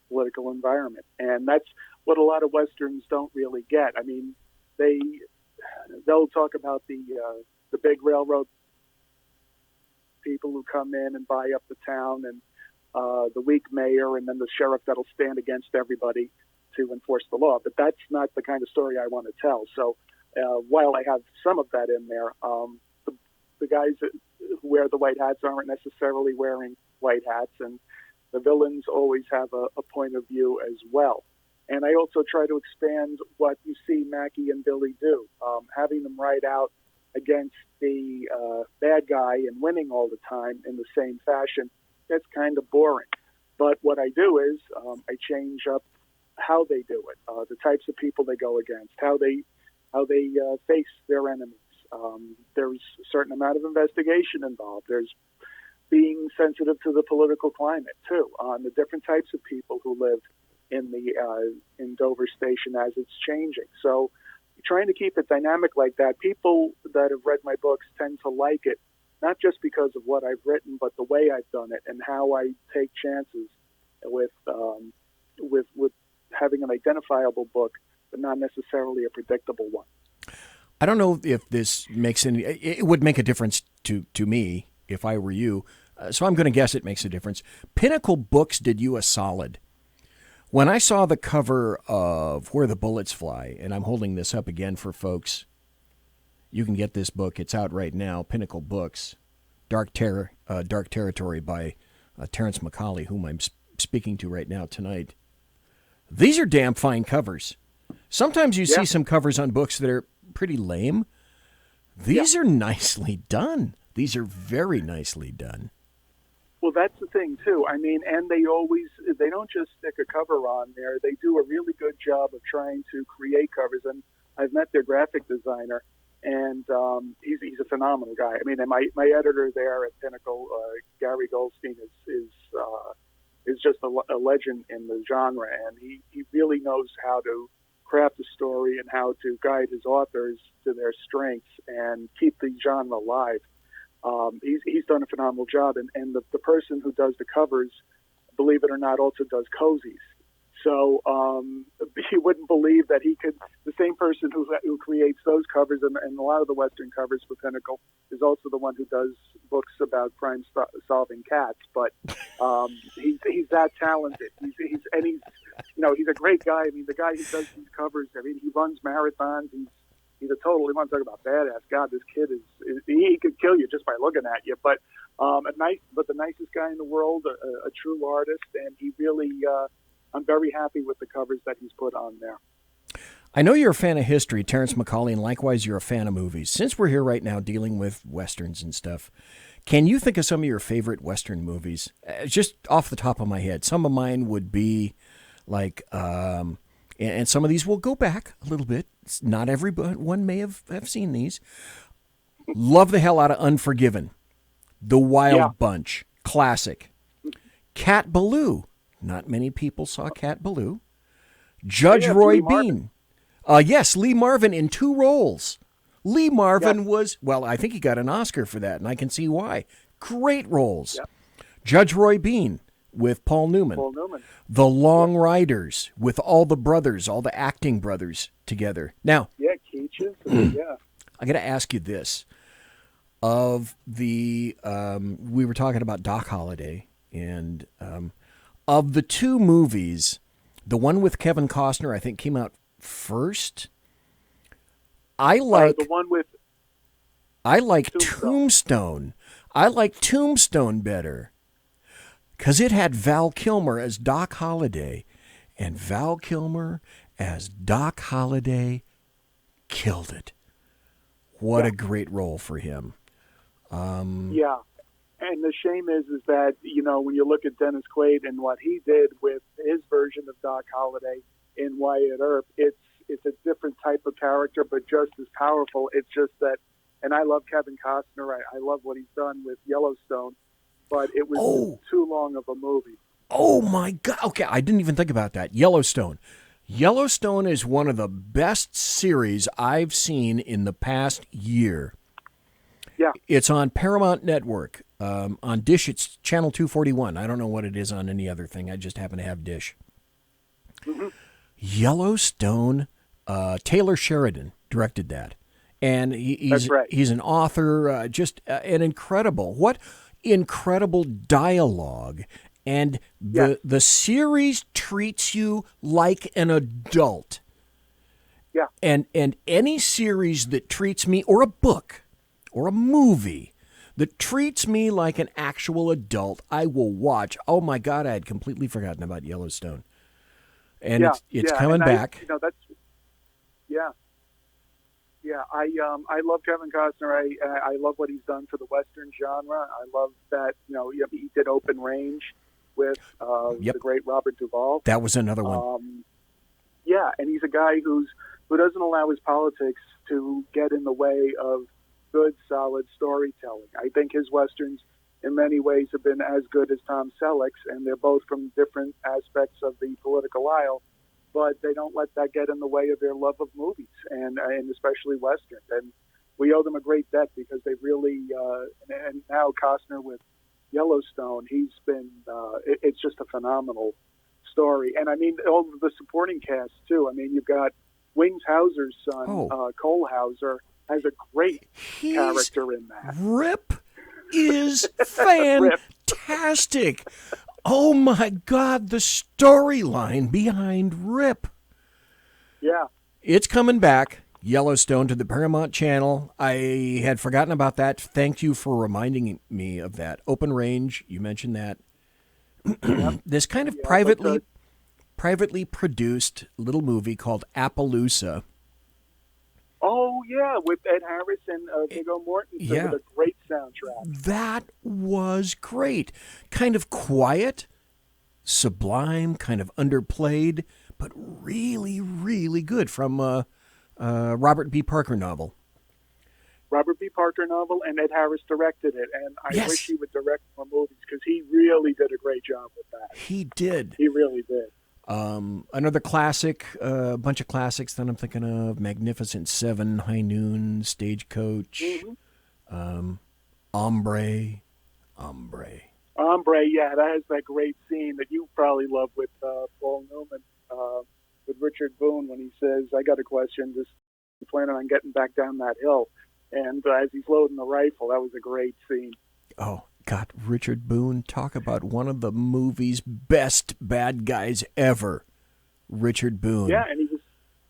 political environment. And that's what a lot of Westerns don't really get. I mean, they'll talk about the big railroad people who come in and buy up the town, and the weak mayor, and then the sheriff that'll stand against everybody to enforce the law. But that's not the kind of story I want to tell. So while I have some of that in there, the guys who wear the white hats aren't necessarily wearing white hats, and the villains always have a point of view as well. And I also try to expand what you see Mackey and Billy do, having them ride out against the bad guy and winning all the time in the same fashion. That's kind of boring. But what I do is I change up how they do it, the types of people they go against, how they face their enemies. There's a certain amount of investigation involved. There's being sensitive to the political climate too, on the different types of people who live in Dover Station as it's changing. So trying to keep it dynamic like that. People that have read my books tend to like it, not just because of what I've written, but the way I've done it and how I take chances with having an identifiable book, but not necessarily a predictable one. I don't know if this makes any. It would make a difference to me if I were you. So I'm going to guess it makes a difference. Pinnacle Books did you a solid. When I saw the cover of Where the Bullets Fly, and I'm holding this up again for folks, you can get this book. It's out right now. Pinnacle Books, Dark Territory by Terrence McCauley, whom I'm speaking to right now tonight. These are damn fine covers. Sometimes you see some covers on books that are pretty lame. These are nicely done. These are very nicely done. Well, that's the thing, too. I mean, and they don't just stick a cover on there. They do a really good job of trying to create covers. And I've met their graphic designer, and he's a phenomenal guy. I mean, and my editor there at Pinnacle, Gary Goldstein, is just a legend in the genre. And he really knows how to craft a story and how to guide his authors to their strengths and keep the genre alive. He's done a phenomenal job, and the person who does the covers, believe it or not, also does cozies. So he wouldn't believe that the same person who creates those covers and a lot of the Western covers for Pinnacle is also the one who does books about crime-solving cats. But he's that talented. He's he's a great guy. I mean, the guy who does these covers, I mean, he runs marathons. He's a total, you want to talk about badass. God, this kid he could kill you just by looking at you. But the nicest guy in the world, a true artist, and he really, I'm very happy with the covers that he's put on there. I know you're a fan of history, Terrence McCauley, and likewise you're a fan of movies. Since we're here right now dealing with Westerns and stuff, can you think of some of your favorite Western movies? Just off the top of my head. Some of mine would be like, and some of these will go back a little bit. Not everyone may have seen these. Love the hell out of Unforgiven. The Wild Bunch. Classic. Cat Ballou. Not many people saw Cat Ballou. Judge Roy Bean. Yes, Lee Marvin in 2 roles. Lee Marvin was, well, I think he got an Oscar for that, and I can see why. Great roles. Yep. Judge Roy Bean with Paul Newman. The Long Riders with all the brothers, all the acting brothers together. Now, Keaches. I got to ask you this. Of the, we were talking about Doc Holliday, and of the 2 movies, the one with Kevin Costner, I think, came out first. I like the one with. I like Tombstone. I like Tombstone better because it had Val Kilmer as Doc Holliday, and Val Kilmer as Doc Holliday killed it. What a great role for him. Yeah, and the shame is that when you look at Dennis Quaid and what he did with his version of Doc Holliday in Wyatt Earp, it's a different type of character, but just as powerful. It's just that, and I love Kevin Costner. I love what he's done with Yellowstone, but it was too long of a movie. Oh my God! Okay, I didn't even think about that. Yellowstone. Yellowstone is one of the best series I've seen in the past year. Yeah. It's on Paramount Network. On Dish, it's Channel 241. I don't know what it is on any other thing. I just happen to have Dish. Mm-hmm. Yellowstone, Taylor Sheridan directed that. And That's right. He's an author, just an incredible dialogue. And the series treats you like an adult. Yeah. And any series that treats me, or a book, or a movie that treats me like an actual adult, I will watch. Oh my God, I had completely forgotten about Yellowstone. And it's coming back. I love Kevin Costner. I love what he's done for the Western genre. I love that, he did Open Range with the great Robert Duvall. That was another one. And he's a guy who doesn't allow his politics to get in the way of good, solid storytelling. I think his Westerns, in many ways, have been as good as Tom Selleck's, and they're both from different aspects of the political aisle, but they don't let that get in the way of their love of movies, and especially Westerns. And we owe them a great debt because they really, and now Costner with Yellowstone, he's been, it's just a phenomenal story. And I mean, all of the supporting cast, too. I mean, you've got Wings Hauser's son, Cole Hauser, has a great character in that. Rip is fantastic. Oh my God, the storyline behind Rip. Yeah. It's coming back, Yellowstone, to the Paramount Channel. I had forgotten about that. Thank you for reminding me of that. Open Range, you mentioned that. This kind of privately produced little movie called Appaloosa. Oh, yeah, with Ed Harris and Viggo Mortensen with a great soundtrack. That was great. Kind of quiet, sublime, kind of underplayed, but really, really good, from Robert B. Parker novel. Robert B. Parker novel, and Ed Harris directed it, and I wish he would direct more movies because he really did a great job with that. He did. He really did. Another classic, a bunch of classics that I'm thinking of: Magnificent Seven, High Noon, Stagecoach, Ombre. Yeah, that has that great scene that you probably love with Paul Newman, with Richard Boone when he says, "I got a question. Just planning on getting back down that hill," and as he's loading the rifle, that was a great scene. Oh God, Richard Boone, talk about one of the movie's best bad guys ever. Richard Boone. Yeah, and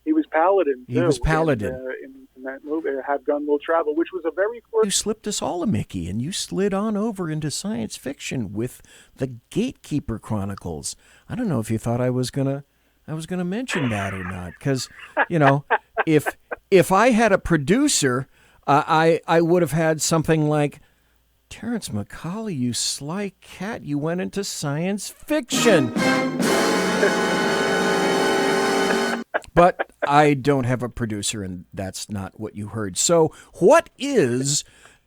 he was Paladin. He was Paladin in that movie. Have Gun Will Travel, which was a very You slipped us all a Mickey, and you slid on over into science fiction with the Gatekeeper Chronicles. I don't know if you thought I was gonna mention that or not, because if I had a producer, I would have had something like, Terrence McCauley, you sly cat, you went into science fiction. But I don't have a producer, and that's not what you heard. So what is...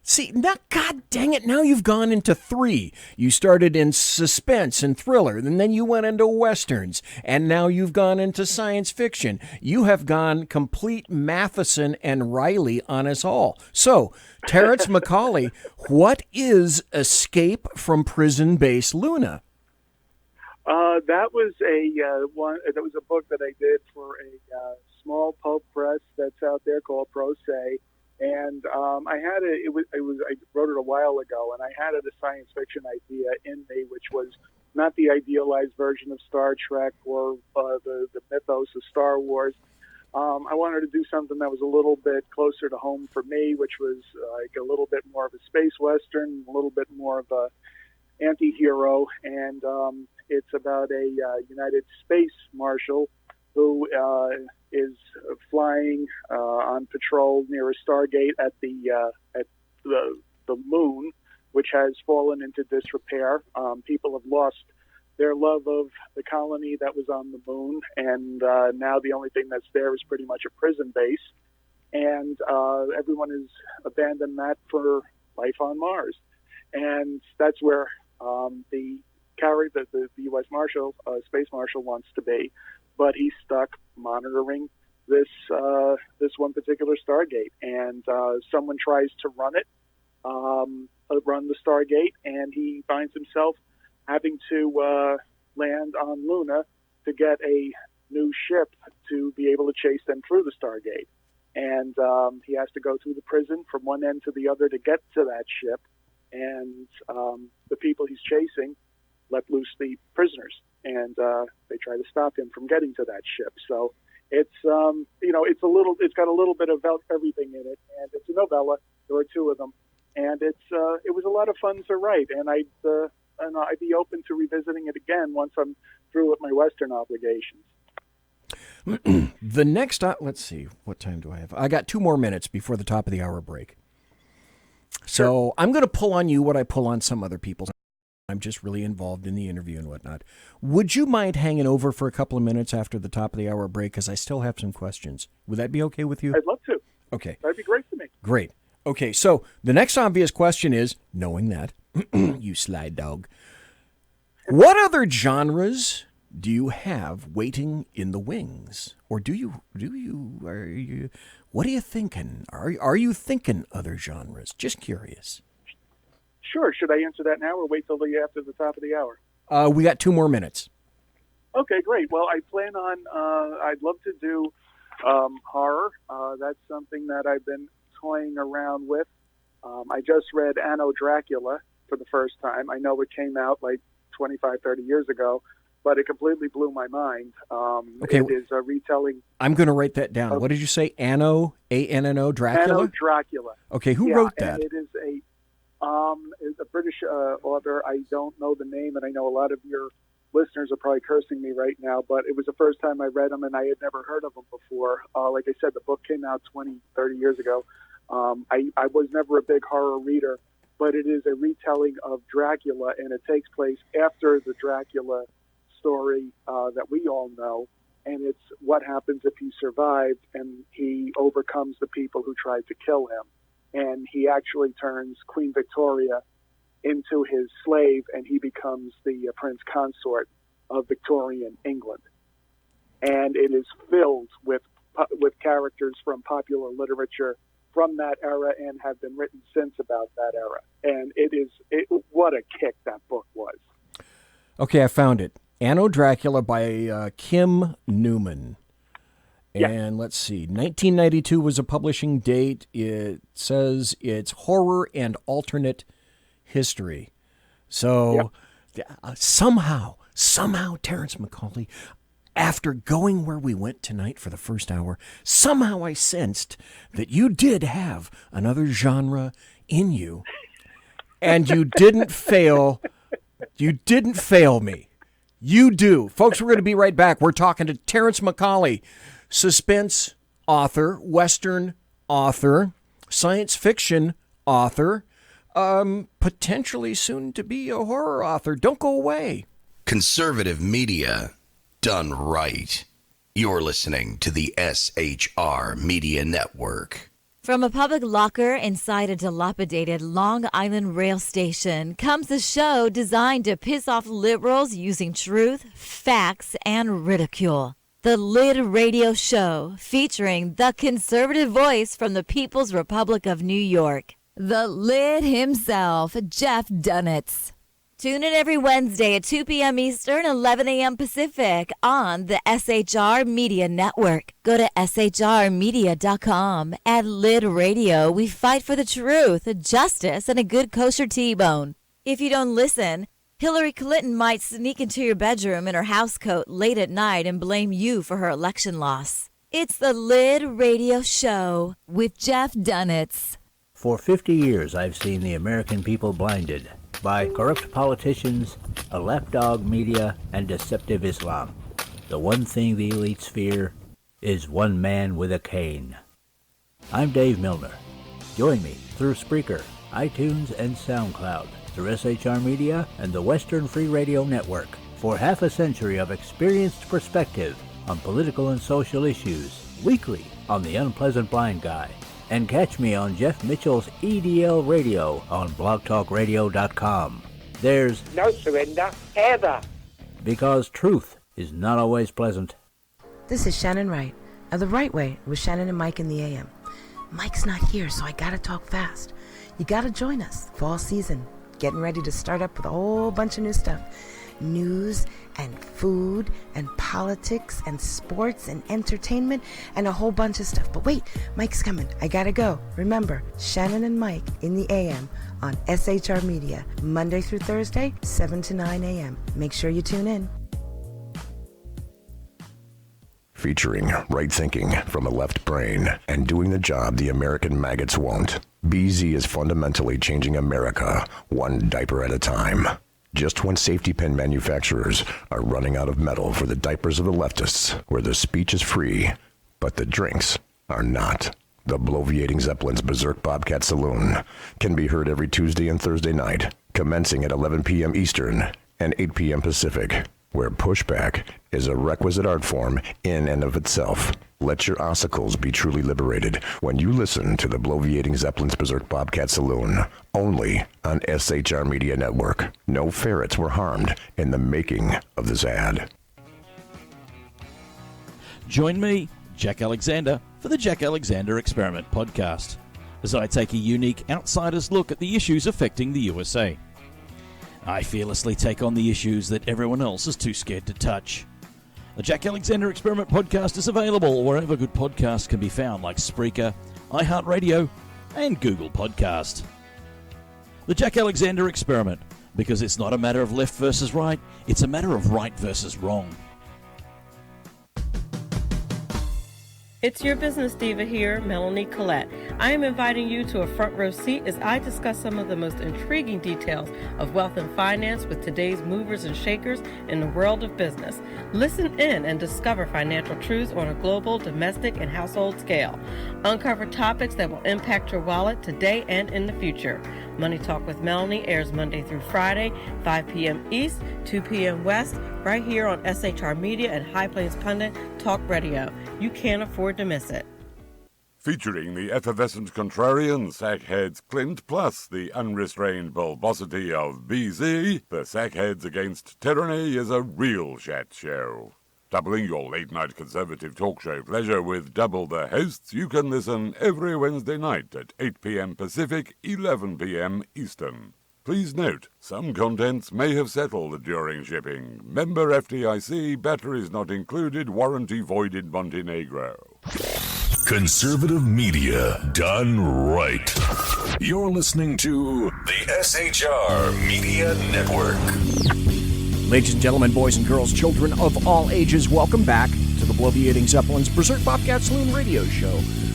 See, now, God dang it, now you've gone into 3. You started in suspense and thriller, and then you went into westerns, and now you've gone into science fiction. You have gone complete Matheson and Riley on us all. So, Terrence McCauley, what is Escape from Prison Base Luna? That was a book that I did for a small pulp press that's out there called Pro Se. And I wrote it a while ago, and I had a science fiction idea in me, which was not the idealized version of Star Trek or the mythos of Star Wars. I wanted to do something that was a little bit closer to home for me, which was like a little bit more of a space western, a little bit more of a anti-hero, and it's about a United Space Marshal who is flying on patrol near a Stargate at the moon, which has fallen into disrepair. People have lost their love of the colony that was on the moon, and now the only thing that's there is pretty much a prison base, and everyone has abandoned that for life on Mars. And that's where the U.S. Marshal, Space Marshal, wants to be, but he's stuck monitoring this one particular Stargate, and someone tries to run the Stargate, and he finds himself having to land on Luna to get a new ship to be able to chase them through the Stargate. And he has to go through the prison from one end to the other to get to that ship, and the people he's chasing let loose the prisoners, and they try to stop him from getting to that ship. So it's it's got a little bit of everything in it, and it's a novella. There are 2 of them, and it was a lot of fun to write, and I'd be open to revisiting it again once I'm through with my Western obligations. The next, let's see, what time do I have? I got 2 more minutes before the top of the hour break. So sure. I'm going to pull on you what I pull on some other people. I'm just really involved in the interview and whatnot. Would you mind hanging over for a couple of minutes after the top of the hour break? Because I still have some questions. Would that be okay with you? I'd love to. Okay. That'd be great to me. Great. Okay, so the next obvious question is, knowing that, you sly dog, what other genres do you have waiting in the wings? Or what are you thinking? Are you thinking other genres? Just curious. Sure. Should I answer that now or wait till after the top of the hour? We got 2 more minutes. Okay, great. Well, I plan on, I'd love to do horror. That's something that I've been toying around with. I just read Anno Dracula for the first time. I know it came out like 25, 30 years ago, but it completely blew my mind. Okay. It is a retelling. I'm going to write that down. What did you say? Anno, A-N-N-O, Dracula? Anno Dracula. Okay, who wrote that? And it is a British author. I don't know the name, and I know a lot of your listeners are probably cursing me right now, but it was the first time I read them, and I had never heard of them before. Like I said, the book came out 20, 30 years ago. I was never a big horror reader, but it is a retelling of Dracula, and it takes place after the Dracula story that we all know, and it's what happens if he survived and he overcomes the people who tried to kill him. And he actually turns Queen Victoria into his slave, and he becomes the prince consort of Victorian England. And it is filled with characters from popular literature from that era and have been written since about that era. And what a kick that book was. Okay, I found it. Anno Dracula by Kim Newman. And let's see, 1992 was a publishing date. It says it's horror and alternate history. So somehow, Terrence McCauley, after going where we went tonight for the first hour, somehow I sensed that you did have another genre in you, and you didn't fail. You didn't fail me. You do. Folks, we're going to be right back. We're talking to Terrence McCauley, suspense author, Western author, science fiction author, potentially soon to be a horror author. Don't go away. Conservative media done right. You're listening to the SHR Media Network. From a public locker inside a dilapidated Long Island rail station comes a show designed to piss off liberals using truth, facts, and ridicule. The Lid Radio Show, featuring the conservative voice from the People's Republic of New York, the Lid himself, Jeff Dunitz. Tune in every Wednesday at 2 p.m. Eastern, 11 a.m. Pacific on the SHR Media Network. Go to shrmedia.com. At Lid Radio, we fight for the truth, justice, and a good kosher T-bone. If you don't listen, Hillary Clinton might sneak into your bedroom in her housecoat late at night and blame you for her election loss. It's the Lid Radio Show with Jeff Dunitz. For 50 years, I've seen the American people blinded by corrupt politicians, a lapdog media, and deceptive Islam. The one thing the elites fear is one man with a cane. I'm Dave Milner. Join me through Spreaker, iTunes, and SoundCloud, through SHR Media and the Western Free Radio Network, for half a century of experienced perspective on political and social issues, weekly on The Unpleasant Blind Guy. And catch me on Jeff Mitchell's EDL Radio on blogtalkradio.com. There's no surrender, ever. Because truth is not always pleasant. This is Shannon Wright of The Right Way with Shannon and Mike in the AM. Mike's not here, so I gotta talk fast. You gotta join us. Fall season. Getting ready to start up with a whole bunch of new stuff. News and food and politics and sports and entertainment and a whole bunch of stuff. But wait, Mike's coming. I gotta go. Remember, Shannon and Mike in the AM on SHR Media, Monday through Thursday, 7 to 9 a.m. Make sure you tune in. Featuring right thinking from a left brain and doing the job the American maggots won't. BZ is fundamentally changing America one diaper at a time. Just when safety pin manufacturers are running out of metal for the diapers of the leftists, where the speech is free, but the drinks are not. The Bloviating Zeppelin's Berserk Bobcat Saloon can be heard every Tuesday and Thursday night, commencing at 11 p.m. Eastern and 8 p.m. Pacific, where pushback is a requisite art form in and of itself. Let your ossicles be truly liberated when you listen to the Bloviating Zeppelin's Berserk Bobcat Saloon, only on SHR Media Network. No ferrets were harmed in the making of this ad. Join me, Jack Alexander, for the Jack Alexander Experiment podcast, as I take a unique outsider's look at the issues affecting the USA. I fearlessly take on the issues that everyone else is too scared to touch. The Jack Alexander Experiment podcast is available wherever good podcasts can be found, like Spreaker, iHeartRadio, and Google Podcast. The Jack Alexander Experiment, because it's not a matter of left versus right, it's a matter of right versus wrong. It's your business diva here, Melanie Collette. I am inviting you to a front row seat as I discuss some of the most intriguing details of wealth and finance with today's movers and shakers in the world of business. Listen in and discover financial truths on a global, domestic, and household scale. Uncover topics that will impact your wallet today and in the future. Money Talk with Melanie airs Monday through Friday, 5 p.m. East, 2 p.m. West, right here on SHR Media and High Plains Pundit Talk Radio. You can't afford to miss it. Featuring the effervescent contrarian Sackheads Clint, plus the unrestrained bulbosity of BZ, the Sackheads Against Tyranny is a real chat show. Doubling your late-night conservative talk show pleasure with double the hosts, you can listen every Wednesday night at 8 p.m. Pacific, 11 p.m. Eastern. Please note, some contents may have settled during shipping. Member FDIC, batteries not included, warranty voided Montenegro. Conservative media done right. You're listening to the SHR Media Network. Ladies and gentlemen, boys and girls, children of all ages, welcome back to the Bloviating Zeppelin's Berserk Bobcat Saloon radio show,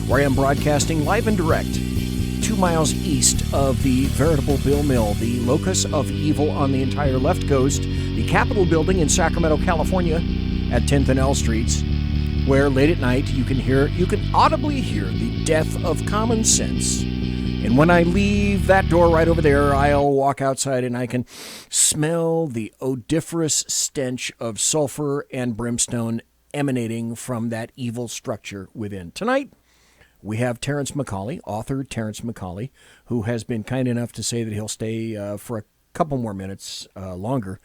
where I am broadcasting live and direct 2 miles east of the veritable Bill Mill, the locus of evil on the entire left coast, the Capitol building in Sacramento, California, at 10th and L Streets, where late at night you can audibly hear the death of common sense. And when I leave that door right over there, I'll walk outside and I can smell the odoriferous stench of sulfur and brimstone emanating from that evil structure within. Tonight, we have Terrence McCauley, author Terrence McCauley, who has been kind enough to say that he'll stay for a couple more minutes longer.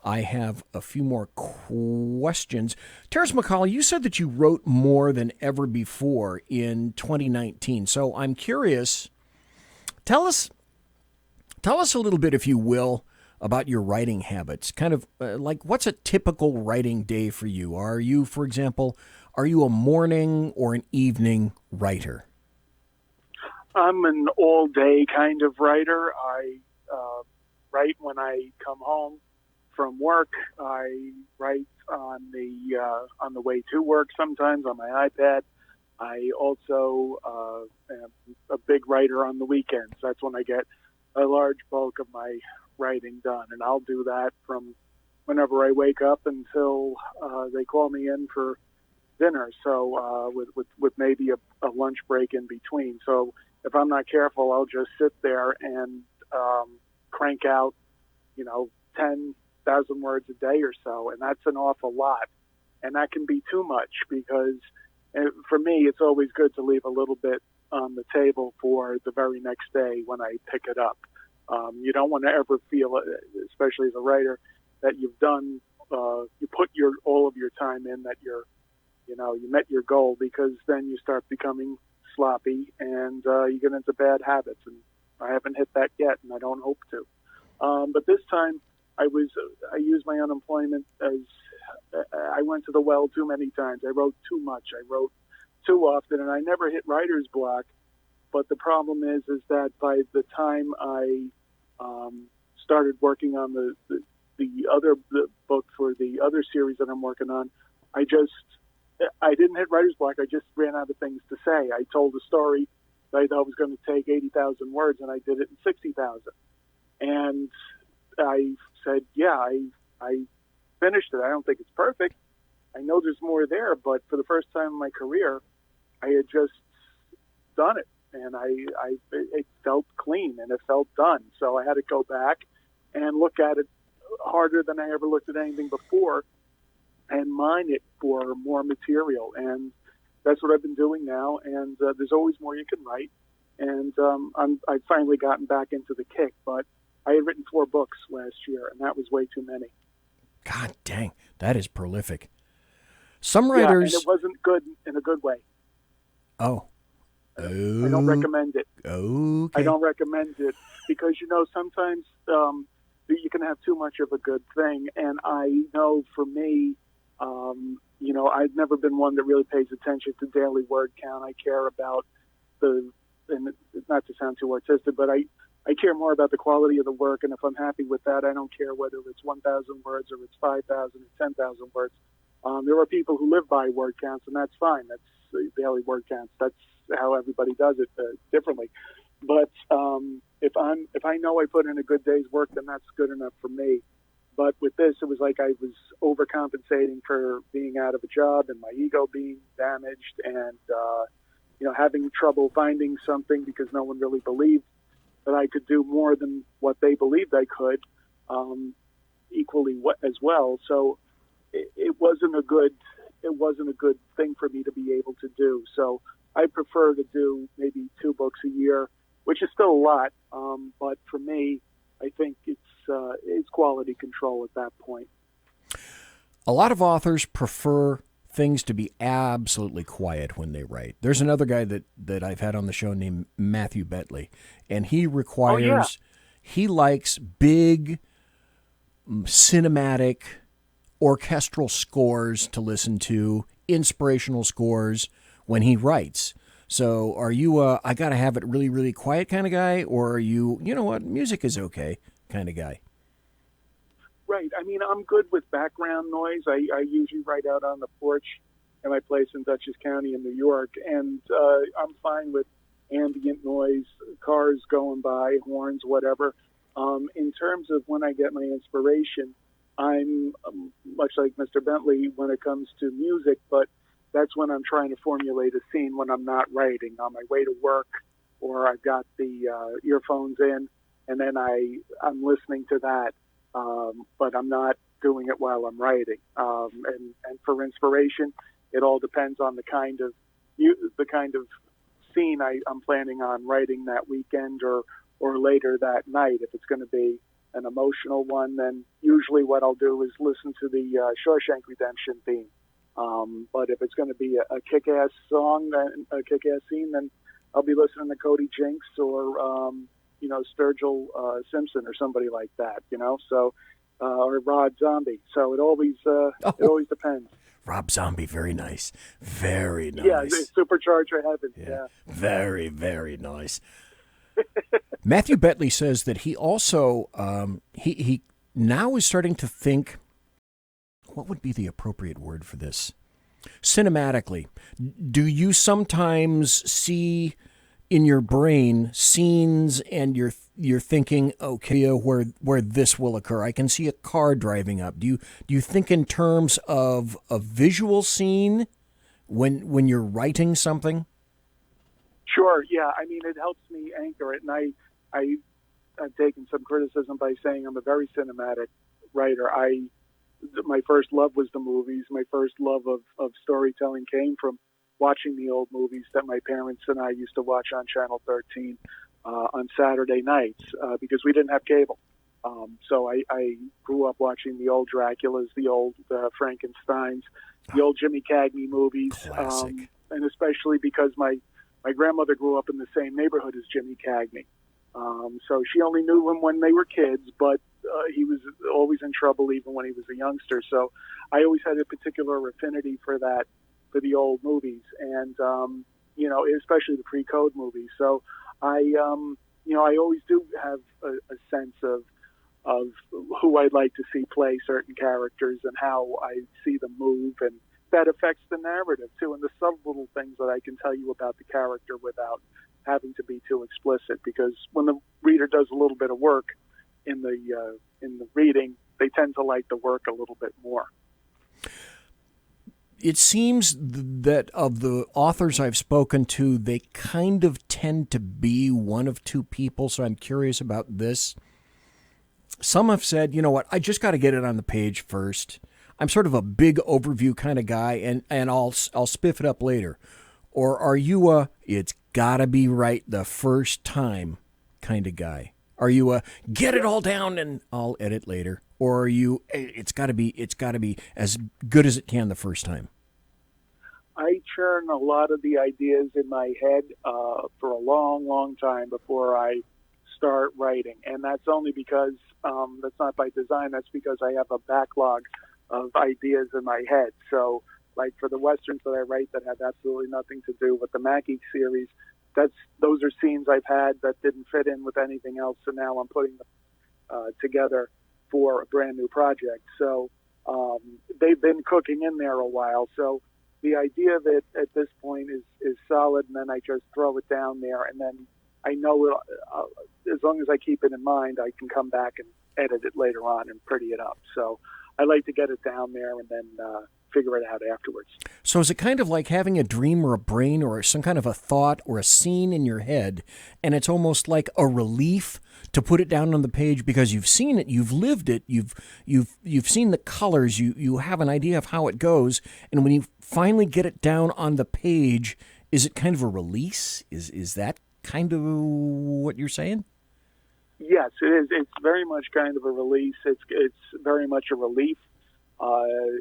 I have a few more questions. Terrence McCauley, you said that you wrote more than ever before in 2019. So I'm curious. Tell us a little bit, if you will, about your writing habits. Kind of like, what's a typical writing day for you? Are you, for example, a morning or an evening writer? I'm an all-day kind of writer. I write when I come home from work. I write on the way to work sometimes on my iPad. I also am a big writer on the weekends. That's when I get a large bulk of my writing done, and I'll do that from whenever I wake up until they call me in for dinner. So with maybe a lunch break in between. So if I'm not careful, I'll just sit there and crank out, 10,000 words a day or so, and that's an awful lot. And that can be too much because. And for me, it's always good to leave a little bit on the table for the very next day when I pick it up. You don't want to ever feel, especially as a writer, that you've done, you put all of your time in, that you met your goal, because then you start becoming sloppy and you get into bad habits. And I haven't hit that yet, and I don't hope to. But this time, I used my unemployment as I went to the well too many times. I wrote too much. I wrote too often, and I never hit writer's block. But the problem is that by the time I started working on the other book for the other series that I'm working on, I didn't hit writer's block. I just ran out of things to say. I told a story that I thought was going to take 80,000 words, and I did it in 60,000. And I said, yeah, I finished it. I don't think it's perfect. I know there's more there, but for the first time in my career, I had just done it, and it felt clean and it felt done. So I had to go back and look at it harder than I ever looked at anything before, and mine it for more material. And that's what I've been doing now. And there's always more you can write. And I've finally gotten back into the kick, but I had written 4 books last year, and that was way too many. God dang, that is prolific. Some writers... Yeah, and it wasn't good in a good way. Oh. I don't recommend it. Okay. I don't recommend it because, sometimes you can have too much of a good thing. And I know for me, I've never been one that really pays attention to daily word count. I care about and not to sound too artistic, but I care more about the quality of the work, and if I'm happy with that, I don't care whether it's 1,000 words or it's 5,000 or 10,000 words. There are people who live by word counts, and that's fine. That's daily word counts. That's how everybody does it differently. But if I know I put in a good day's work, then that's good enough for me. But with this, it was like I was overcompensating for being out of a job and my ego being damaged, and having trouble finding something because no one really believed that I could do more than what they believed I could, equally as well. So it wasn't a good thing for me to be able to do. So I prefer to do maybe 2 books a year, which is still a lot. But for me, I think it's quality control at that point. A lot of authors prefer things to be absolutely quiet when they write. There's another guy that I've had on the show named Matthew Bentley, and he requires, he likes big, cinematic, orchestral scores to listen to, inspirational scores when he writes. So are you I got to have it really, really quiet kind of guy, or are you, music is okay kind of guy? Right. I mean, I'm good with background noise. I usually write out on the porch at my place in Dutchess County in New York, and I'm fine with ambient noise, cars going by, horns, whatever. In terms of when I get my inspiration, I'm much like Mr. Bentley when it comes to music, but that's when I'm trying to formulate a scene when I'm not writing, on my way to work, or I've got the earphones in, and then I'm listening to that, but I'm not doing it while I'm writing. And for inspiration, it all depends on the kind of scene I'm planning on writing that weekend or later that night. If it's going to be an emotional one, then usually what I'll do is listen to the Shawshank Redemption theme. But if it's going to be a kick-ass song, a kick-ass scene, then I'll be listening to Cody Jinks or Sturgill Simpson or somebody like that. So or Rod Zombie. So it always depends. Rob Zombie, very nice. Very nice. Yeah, Supercharger Heaven. Yeah. Very, very nice. Matthew Bentley says that he also, he now is starting to think, what would be the appropriate word for this? Cinematically. Do you sometimes see in your brain scenes and you're thinking, okay, where this will occur? I can see a car driving up. Do you think in terms of a visual scene when you're writing something? Sure. Yeah. I mean, it helps me anchor it, and I've taken some criticism by saying I'm a very cinematic writer. My first love was the movies. My first love of storytelling came from watching the old movies that my parents and I used to watch on Channel 13 on Saturday nights because we didn't have cable. So I grew up watching the old Draculas, the old Frankensteins, the old Jimmy Cagney movies, and especially because my grandmother grew up in the same neighborhood as Jimmy Cagney. So she only knew him when they were kids, but he was always in trouble even when he was a youngster. So I always had a particular affinity for the old movies, and especially the pre-code movies. So I always do have a sense of who I'd like to see play certain characters and how I see them move, and that affects the narrative too, and the subtle little things that I can tell you about the character without having to be too explicit. Because when the reader does a little bit of work in the reading, they tend to like the work a little bit more. It seems that of the authors I've spoken to, they kind of tend to be one of two people, so I'm curious about this. Some have said, you know what, I just got to get it on the page first. I'm sort of a big overview kind of guy, and I'll spiff it up later. Or are you it's got to be right the first time kind of guy? Are you get it all down and I'll edit later? Or are you, it's got to be as good as it can the first time? I churn a lot of the ideas in my head for a long, long time before I start writing. And that's only because, that's not by design, that's because I have a backlog of ideas in my head. So, like for the Westerns that I write that have absolutely nothing to do with the Mackie series, those are scenes I've had that didn't fit in with anything else, so now I'm putting them together for a brand new project. So they've been cooking in there a while. So the idea of it at this point is solid, and then I just throw it down there, and then I know as long as I keep it in mind, I can come back and edit it later on and pretty it up. So I like to get it down there and then figure it out afterwards. So is it kind of like having a dream or a brain or some kind of a thought or a scene in your head, and it's almost like a relief to put it down on the page because you've seen it, you've lived it, you've seen the colors, you have an idea of how it goes, and when you finally get it down on the page, is it kind of a release? Is that kind of what you're saying? Yes, it is. It's very much kind of a release. It's very much a relief.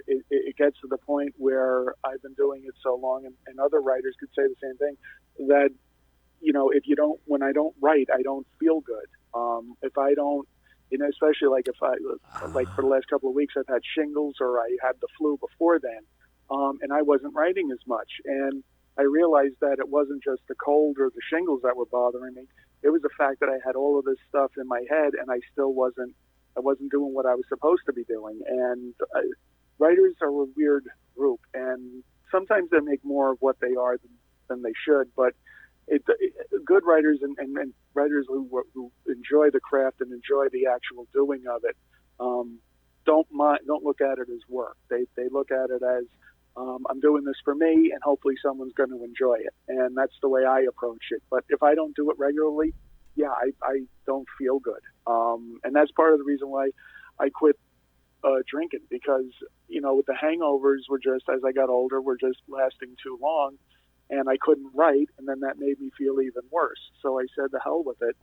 It gets to the point where I've been doing it so long, and other writers could say the same thing, that, when I don't write, I don't feel good. If I don't, especially like for the last couple of weeks, I've had shingles or I had the flu before then, and I wasn't writing as much. And I realized that it wasn't just the cold or the shingles that were bothering me. It was the fact that I had all of this stuff in my head and I still wasn't I wasn't doing what I was supposed to be doing. And writers are a weird group, and sometimes they make more of what they are than they should. But good writers and writers who enjoy the craft and enjoy the actual doing of it don't look at it as work. They look at it as I'm doing this for me, and hopefully someone's going to enjoy it. And that's the way I approach it. But if I don't do it regularly, yeah, I don't feel good. And that's part of the reason why I quit drinking, because, with the hangovers were just, as I got older, were just lasting too long, and I couldn't write, and then that made me feel even worse. So I said, the hell with it.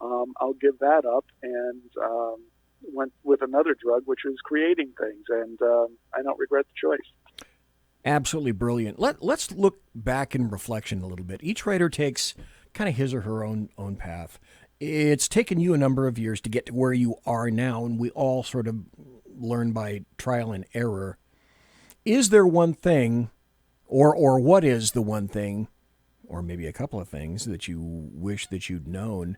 I'll give that up, and went with another drug, which was creating things, and I don't regret the choice. Absolutely brilliant. Let's look back in reflection a little bit. Each writer takes kind of his or her own path. It's taken you a number of years to get to where you are now, and we all sort of learn by trial and error. Is there one thing, or what is the one thing, or maybe a couple of things that you wish that you'd known,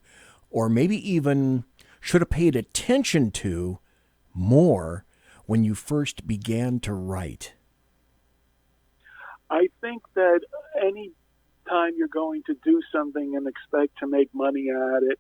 or maybe even should have paid attention to more when you first began to write? I think that any time you're going to do something and expect to make money at it,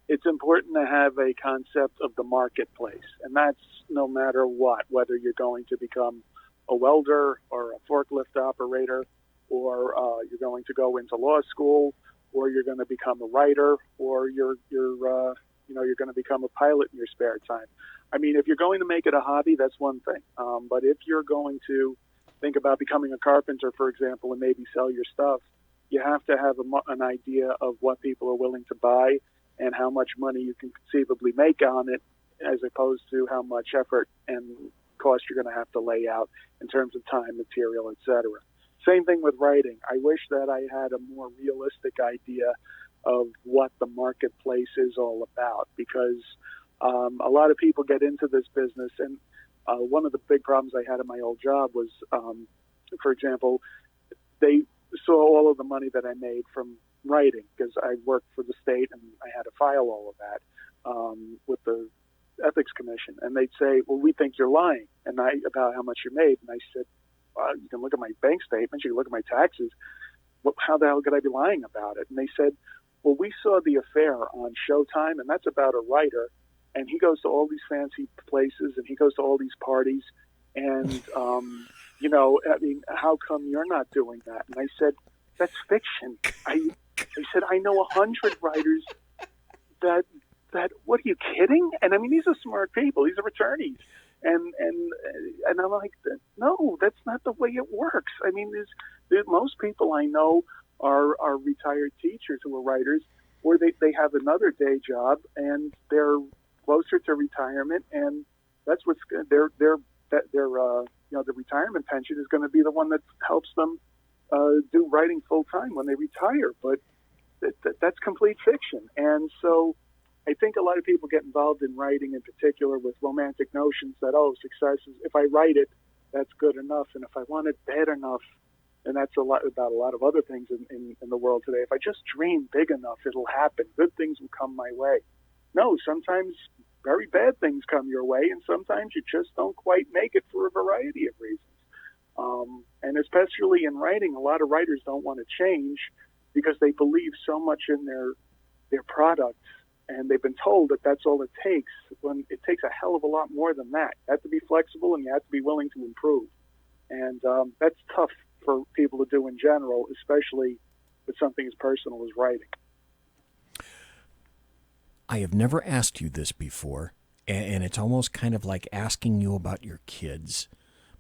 it's important to have a concept of the marketplace. And that's no matter what, whether you're going to become a welder or a forklift operator, or you're going to go into law school, or you're going to become a writer, or you're going to become a pilot in your spare time. I mean, if you're going to make it a hobby, that's one thing. But if you're going to think about becoming a carpenter, for example, and maybe sell your stuff, you have to have an idea of what people are willing to buy and how much money you can conceivably make on it, as opposed to how much effort and cost you're going to have to lay out in terms of time, material, etc. Same thing with writing. I wish that I had a more realistic idea of what the marketplace is all about, because a lot of people get into this business, and one of the big problems I had in my old job was, for example, they saw all of the money that I made from writing, because I worked for the state and I had to file all of that with the ethics commission, and they'd say, well, we think you're lying about how much you made. And I said, well, you can look at my bank statements, you can look at my taxes. How the hell could I be lying about it? And they said, well, we saw The Affair on Showtime, and that's about a writer, and he goes to all these fancy places and he goes to all these parties, and I mean, how come you're not doing that? And I said, that's fiction. I said, I know 100 writers that what are you kidding? And I mean, these are smart people, these are attorneys, and I'm like, no, that's not the way it works. I mean, most people I know are retired teachers who are writers, or they have another day job and they're closer to retirement, and that's what's their the retirement pension is going to be the one that helps them do writing full time when they retire. But that's complete fiction. And so I think a lot of people get involved in writing, in particular, with romantic notions that, success is, if I write it, that's good enough, and if I want it bad enough, and that's about a lot of other things in the world today. If I just dream big enough, it'll happen. Good things will come my way. No, sometimes very bad things come your way, and sometimes you just don't quite make it for a variety of reasons. And especially in writing, a lot of writers don't want to change because they believe so much in their product, and they've been told that that's all it takes, when it takes a hell of a lot more than that. You have to be flexible, and you have to be willing to improve. And that's tough for people to do in general, especially with something as personal as writing. I have never asked you this before, and it's almost kind of like asking you about your kids.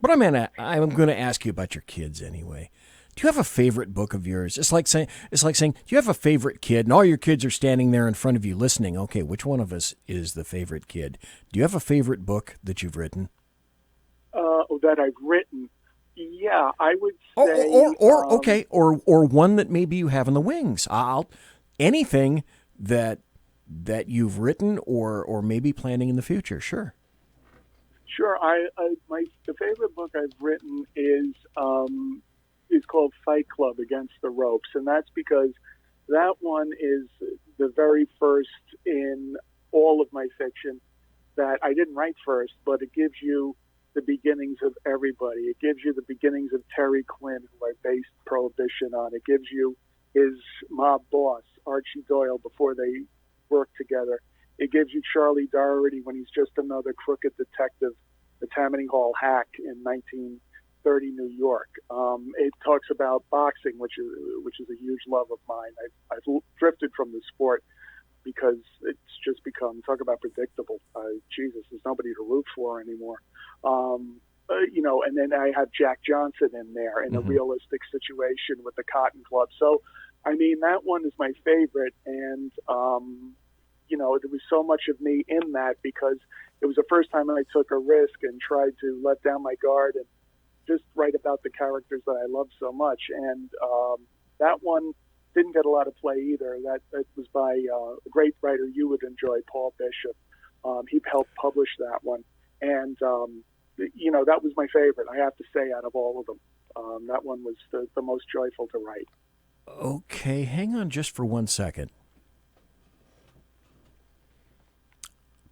But I'm going to ask you about your kids anyway. Do you have a favorite book of yours? It's like saying, do you have a favorite kid? And all your kids are standing there in front of you listening. Okay, which one of us is the favorite kid? Do you have a favorite book that you've written? That I've written? Yeah, I would say. Or one that maybe you have in the wings. Anything that you've written or maybe planning in the future. Sure. Sure. The favorite book I've written is called Fight Club Against the Ropes, and that's because that one is the very first in all of my fiction that I didn't write first, but it gives you the beginnings of everybody. It gives you the beginnings of Terry Quinn, who I based Prohibition on. It gives you his mob boss, Archie Doyle, before they worked together. It gives you Charlie Doherty when he's just another crooked detective, the Tammany Hall hack in 1930 New York. It talks about boxing, which is a huge love of mine. I've drifted from the sport because it's just become, talk about predictable. Jesus, there's nobody to root for anymore. And then I have Jack Johnson in there in a realistic situation with the Cotton Club. So, I mean, that one is my favorite. And, there was so much of me in that because it was the first time I took a risk and tried to let down my guard and just write about the characters that I love so much. And that one didn't get a lot of play either. That was by a great writer you would enjoy, Paul Bishop. He helped publish that one. And, that was my favorite, I have to say, out of all of them. That one was the most joyful to write. Okay, hang on just for 1 second.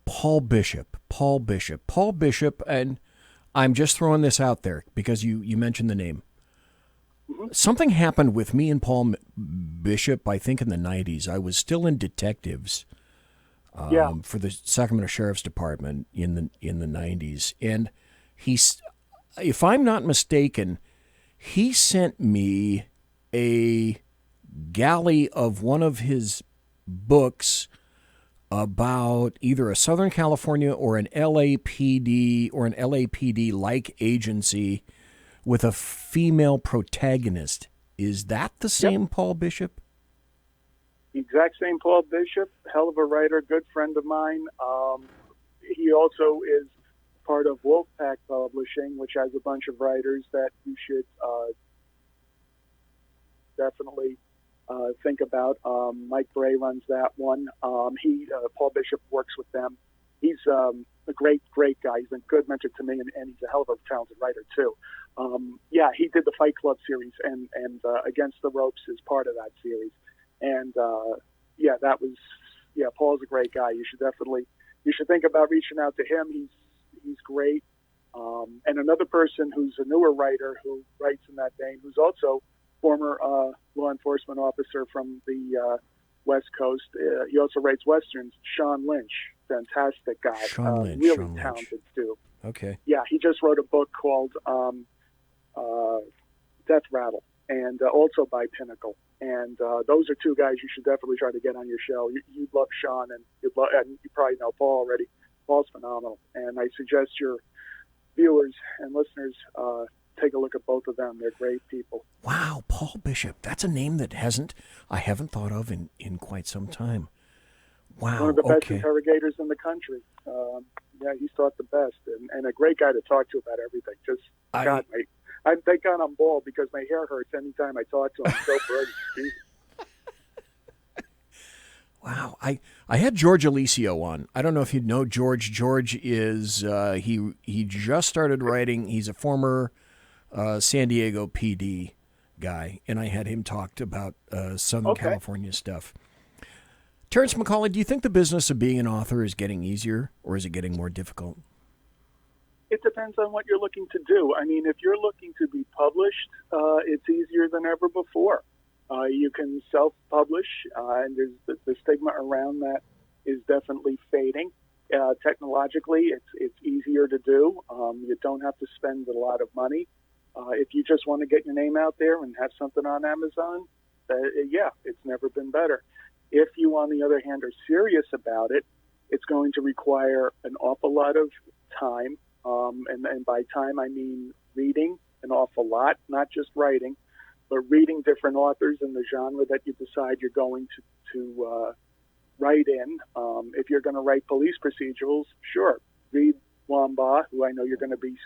Paul Bishop, and I'm just throwing this out there because you mentioned the name. Something happened with me and Paul Bishop, I think in the 90s. I was still in detectives for the Sacramento Sheriff's Department in the 90s. And he's, if I'm not mistaken, he sent me a galley of one of his books about either a Southern California or an LAPD or an LAPD-like agency with a female protagonist. Is that the same Paul Bishop? The exact same Paul Bishop, hell of a writer, good friend of mine. He also is part of Wolfpack Publishing, which has a bunch of writers that you should definitely think about. Mike Bray runs that one. Paul Bishop works with them. He's a great guy. He's a good mentor to me, and he's a hell of a talented writer too. He did the Fight Club series, and Against the Ropes is part of that series. And Paul's a great guy. You should think about reaching out to him. He's great. And another person who's a newer writer who writes in that vein, who's also former law enforcement officer from the West Coast. He also writes Westerns. Sean Lynch, fantastic guy. Really talented too. Okay. Yeah, he just wrote a book called Death Rattle, and also by Pinnacle. And those are two guys you should definitely try to get on your show. You'd love Sean, and you probably know Paul already. Paul's phenomenal, and I suggest your viewers and listeners take a look at both of them. They're great people. Wow, Paul Bishop. That's a name that I haven't thought of in quite some time. Wow. One of the best interrogators in the country. He's thought the best, and a great guy to talk to about everything. I thank God I'm bald because my hair hurts anytime I talk to him. I'm so British. Wow. I had George Alicio on. I don't know if you know George. George is, he just started writing. He's a former San Diego PD guy, and I had him talked about Southern California stuff. Terrence McCauley, do you think the business of being an author is getting easier, or is it getting more difficult? It depends on what you're looking to do. I mean, if you're looking to be published, it's easier than ever before. You can self-publish, and there's the stigma around that is definitely fading. Technologically, it's easier to do. You don't have to spend a lot of money. If you just want to get your name out there and have something on Amazon, it's never been better. If you, on the other hand, are serious about it, it's going to require an awful lot of time. And by time, I mean reading an awful lot, not just writing, but reading different authors in the genre that you decide you're going to write in. If you're going to write police procedurals, sure, read Wamba, who I know you're going to be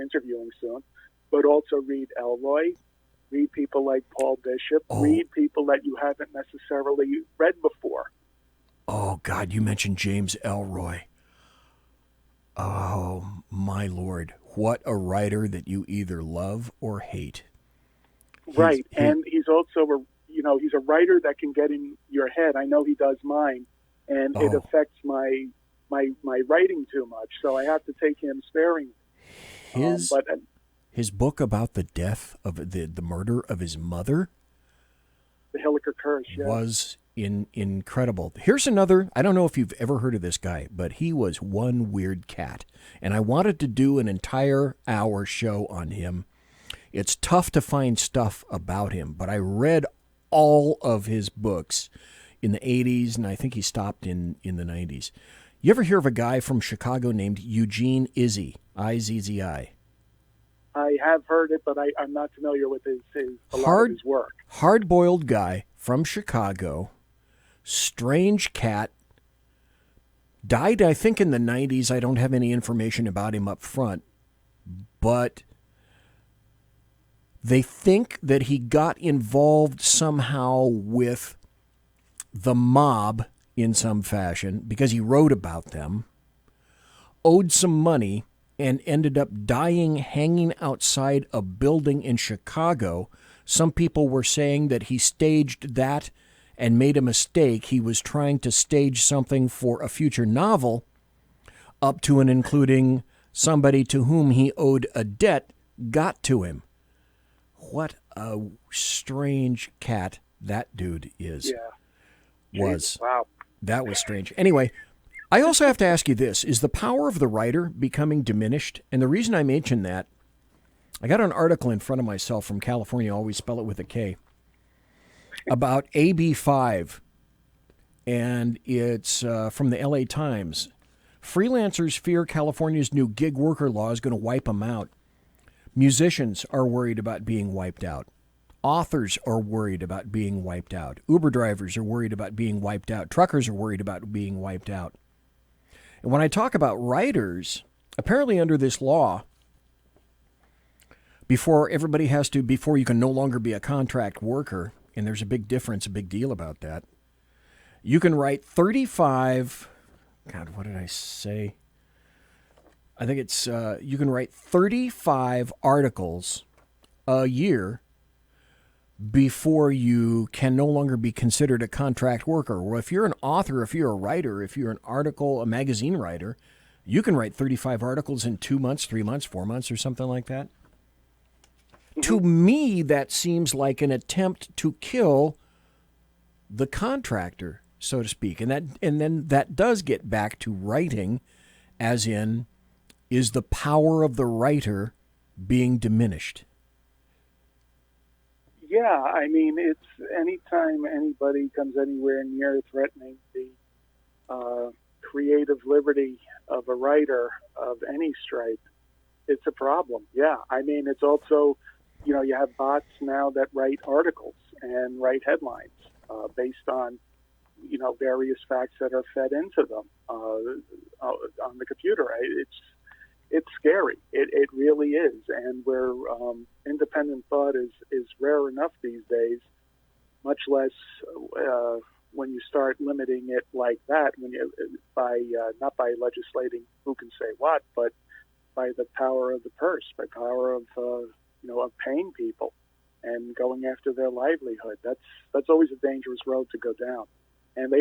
interviewing soon, but also read Elroy, read people like Paul Bishop, read people that you haven't necessarily read before. Oh, God, you mentioned James Elroy. Oh, my Lord. What a writer that you either love or hate. Right, and he's also he's a writer that can get in your head. I know he does mine, and it affects my my writing too much, so I have to take him sparingly. His book about the death of the murder of his mother, the Hilliker Curse, was incredible. Here's another. I don't know if you've ever heard of this guy, but he was one weird cat, and I wanted to do an entire hour show on him. It's tough to find stuff about him, but I read all of his books in the 80s, and I think he stopped in the 90s. You ever hear of a guy from Chicago named Eugene Izzi, I-Z-Z-I? I have heard it, but I'm not familiar with a lot of his work. Hard-boiled guy from Chicago, strange cat, died, I think, in the 90s. I don't have any information about him up front, but they think that he got involved somehow with the mob in some fashion because he wrote about them, owed some money, and ended up dying hanging outside a building in Chicago. Some people were saying that he staged that and made a mistake. He was trying to stage something for a future novel, up to and including somebody to whom he owed a debt got to him. What a strange cat that dude is. Yeah. Was. Wow. That was strange. Anyway, I also have to ask you this. Is the power of the writer becoming diminished? And the reason I mention that, I got an article in front of myself from California, always spell it with a K, about AB5. And it's from the LA Times. Freelancers fear California's new gig worker law is going to wipe them out. Musicians are worried about being wiped out. Authors are worried about being wiped out. Uber drivers are worried about being wiped out. Truckers are worried about being wiped out. And when I talk about writers, apparently under this law, before you can no longer be a contract worker, and there's a big difference, a big deal about that, you can write 35, God, what did I say? I think it's, you can write 35 articles a year before you can no longer be considered a contract worker. Or if you're an author, if you're a writer, if you're a magazine writer, you can write 35 articles in 2 months, 3 months, 4 months, or something like that. Mm-hmm. To me, that seems like an attempt to kill the contractor, so to speak. And then that does get back to writing, as in, is the power of the writer being diminished? Yeah, I mean, it's anytime anybody comes anywhere near threatening the creative liberty of a writer of any stripe, it's a problem. Yeah, I mean, it's also, you have bots now that write articles and write headlines based on, various facts that are fed into them on the computer. It's scary. It really is. And where independent thought is rare enough these days, much less when you start limiting it like that, not by legislating who can say what, but by the power of the purse, by power of paying people and going after their livelihood. That's always a dangerous road to go down. And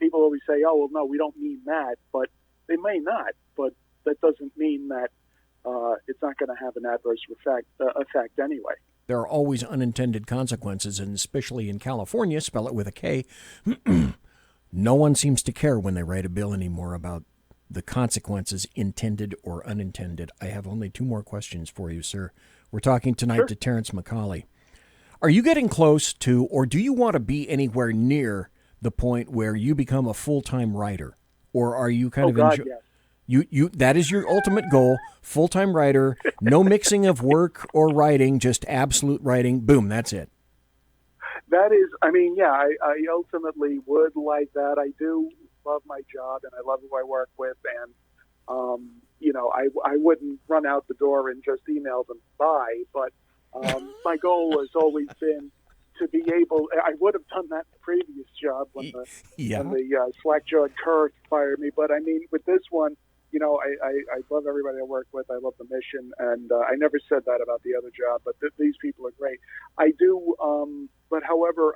people always say, oh, well, no, we don't mean that, but they may not. But that doesn't mean that it's not going to have an adverse effect anyway. There are always unintended consequences, and especially in California, spell it with a K, no one seems to care when they write a bill anymore about the consequences, intended or unintended. I have only 2 more questions for you, sir. We're talking tonight to Terrence McCauley. Are you getting close to, or do you want to be anywhere near the point where you become a full-time writer? Or are you kind of yes. You that is your ultimate goal, full-time writer, no mixing of work or writing, just absolute writing, boom, that's it. That is, I ultimately would like that. I do love my job and I love who I work with, and I wouldn't run out the door and just email them bye, but my goal has always been to be able, I would have done that in the previous job when the slack-jawed cur fired me, but I mean, with this one, I love everybody I work with. I love the mission, and I never said that about the other job, but these people are great. I do, but however,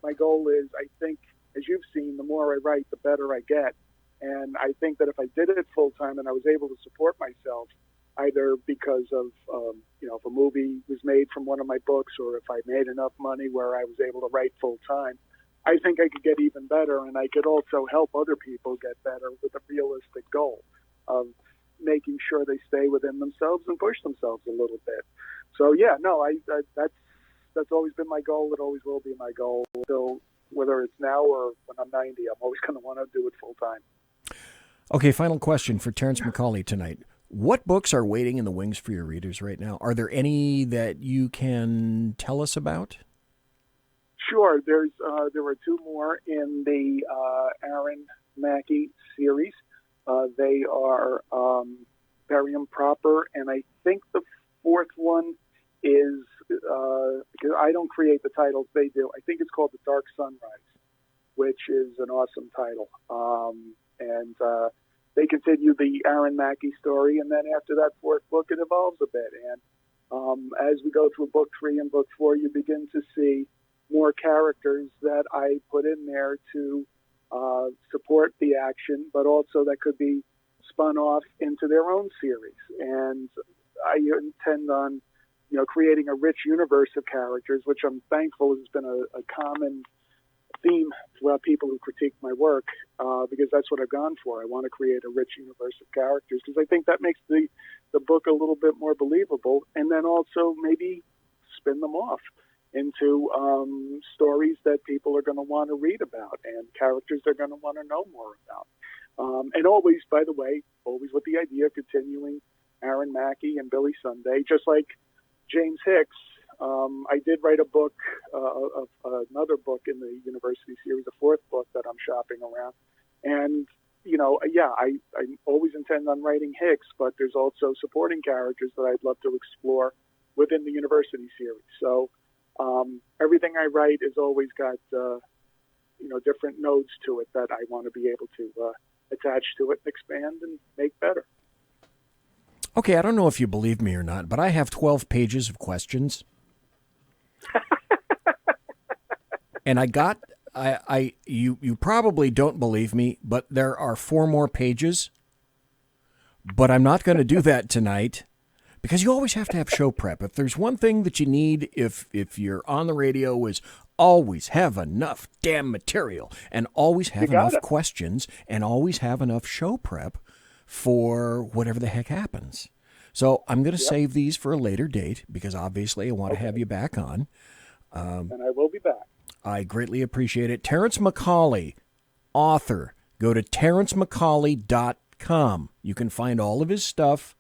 my goal is, I think, as you've seen, the more I write, the better I get, And I think that if I did it full time and I was able to support myself, either because of, if a movie was made from one of my books, or if I made enough money where I was able to write full time, I think I could get even better, and I could also help other people get better with a realistic goal of making sure they stay within themselves and push themselves a little bit. So that's always been my goal. It always will be my goal. So whether it's now or when I'm 90, I'm always going to want to do it full time. Okay, final question for Terrence McCauley tonight. What books are waiting in the wings for your readers right now? Are there any that you can tell us about? Sure. There are two more in the Aaron Mackey series. They are Barium Proper, and I think the fourth one is, because I don't create the titles, they do. I think it's called The Dark Sunrise, which is an awesome title. And they continue the Aaron Mackey story, and then after that fourth book, it evolves a bit. And as we go through book 3 and book 4, you begin to see more characters that I put in there to support the action, but also that could be spun off into their own series. And I intend on, creating a rich universe of characters, which I'm thankful has been a common theme throughout people who critique my work, because that's what I've gone for. I want to create a rich universe of characters because I think that makes the book a little bit more believable, and then also maybe spin them off into stories that people are going to want to read about and characters they're going to want to know more about. And always, by the way, always with the idea of continuing Aaron Mackey and Billy Sunday, just like James Hicks. I did write a book, another book in the university series, a fourth book that I'm shopping around. And, I always intend on writing Hicks, but there's also supporting characters that I'd love to explore within the university series. So everything I write has always got, different nodes to it that I want to be able to attach to it, expand, and make better. Okay, I don't know if you believe me or not, but I have 12 pages of questions. And you probably don't believe me, but there are 4 more pages. But I'm not going to do that tonight because you always have to have show prep. If there's one thing that you need if you're on the radio is always have enough damn material and always have enough questions and always have enough show prep for whatever the heck happens. So I'm going to save these for a later date because obviously I want to have you back on. And I will be back. I greatly appreciate it. Terrence McCauley, author. Go to terrencemacaulay.com. You can find all of his stuff.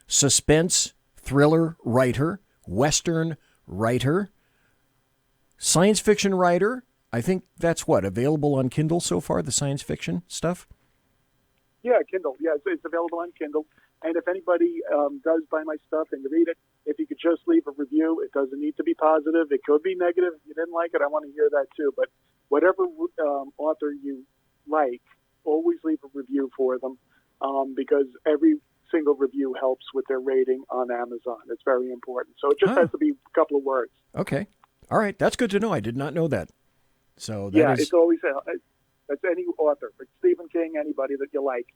Suspense, thriller writer, Western writer, science fiction writer. I think that's available on Kindle so far, the science fiction stuff? Yeah, Kindle. Yeah, it's available on Kindle. And if anybody does buy my stuff and you read it, if you could just leave a review, it doesn't need to be positive. It could be negative. If you didn't like it, I want to hear that too. But whatever author you like, always leave a review for them because every single review helps with their rating on Amazon. It's very important. So it just has to be a couple of words. Okay. All right. That's good to know. I did not know that. So it's always that's any author. It's Stephen King, anybody that you like.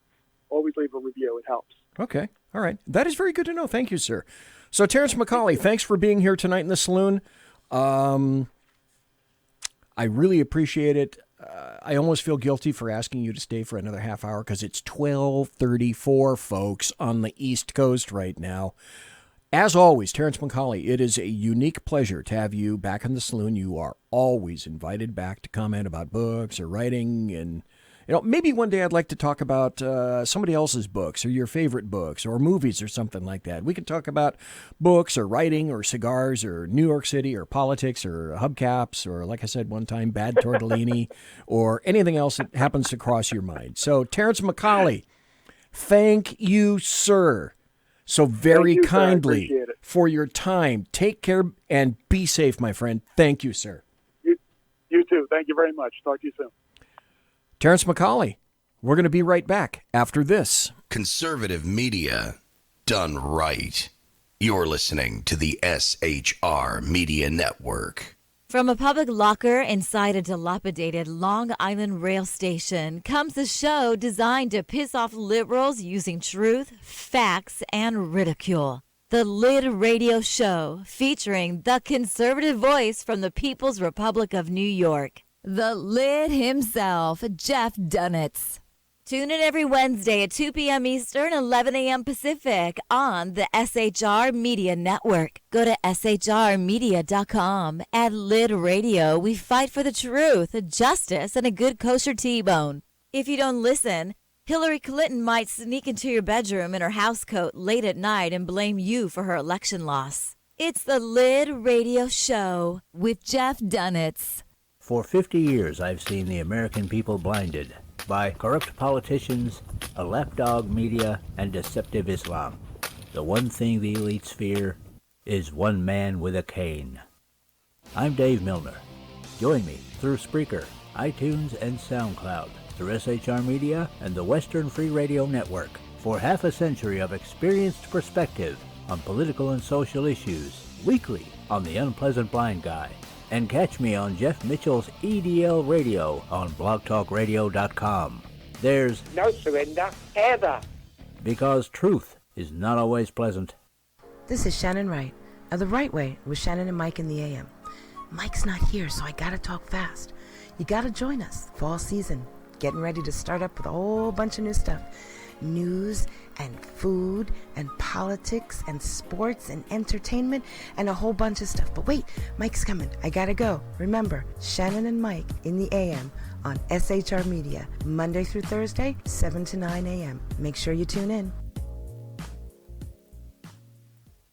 Always leave a review. It helps. Okay. All right. That is very good to know. Thank you, sir. So, Terrence McCauley, thanks for being here tonight in the saloon. I really appreciate it. I almost feel guilty for asking you to stay for another half hour because it's 12:34, folks, on the East Coast right now. As always, Terrence McCauley, it is a unique pleasure to have you back in the saloon. You are always invited back to comment about books or writing, and maybe one day I'd like to talk about somebody else's books or your favorite books or movies or something like that. We can talk about books or writing or cigars or New York City or politics or hubcaps or, like I said one time, bad tortellini or anything else that happens to cross your mind. So, Terrence McCauley, thank you, sir, so very kindly for your time. Take care and be safe, my friend. Thank you, sir. You too. Thank you very much. Talk to you soon. Terrence McCauley, we're going to be right back after this. Conservative media done right. You're listening to the SHR Media Network. From a public locker inside a dilapidated Long Island rail station comes a show designed to piss off liberals using truth, facts, and ridicule. The Lid Radio Show, featuring the conservative voice from the People's Republic of New York, the Lid himself, Jeff Dunitz. Tune in every Wednesday at 2 p.m. Eastern, 11 a.m. Pacific on the SHR Media Network. Go to shrmedia.com. At Lid Radio, we fight for the truth, justice, and a good kosher T-bone. If you don't listen, Hillary Clinton might sneak into your bedroom in her housecoat late at night and blame you for her election loss. It's the Lid Radio Show with Jeff Dunitz. For 50 years, I've seen the American people blinded by corrupt politicians, a lapdog media, and deceptive Islam. The one thing the elites fear is one man with a cane. I'm Dave Milner. Join me through Spreaker, iTunes, and SoundCloud, through SHR Media and the Western Free Radio Network, for half a century of experienced perspective on political and social issues, weekly on The Unpleasant Blind Guy. And catch me on Jeff Mitchell's EDL Radio on blogtalkradio.com. There's no surrender, ever. Because truth is not always pleasant. This is Shannon Wright of The Right Way with Shannon and Mike in the AM. Mike's not here, so I gotta talk fast. You gotta join us. Fall season. Getting ready to start up with a whole bunch of new stuff. News and food and politics and sports and entertainment and a whole bunch of stuff. But wait, Mike's coming. I gotta go. Remember, Shannon and Mike in the AM on SHR Media, Monday through Thursday, 7 to 9 a.m. Make sure you tune in.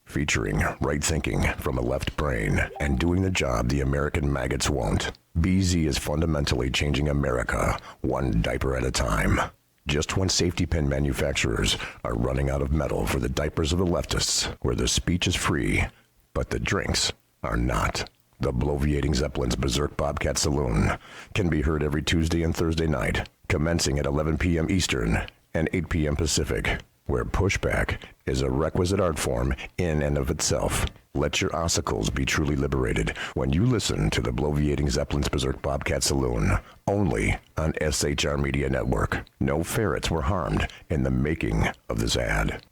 Featuring right thinking from a left brain and doing the job the American maggots won't. BZ is fundamentally changing America, one diaper at a time. Just when safety pin manufacturers are running out of metal for the diapers of the leftists, where the speech is free, but the drinks are not. The bloviating Zeppelin's Berserk Bobcat Saloon can be heard every Tuesday and Thursday night, commencing at 11 p.m. Eastern and 8 p.m. Pacific, where pushback is a requisite art form in and of itself. Let your ossicles be truly liberated when you listen to the bloviating Zeppelin's Berserk Bobcat Saloon, only on SHR Media Network. No ferrets were harmed in the making of this ad.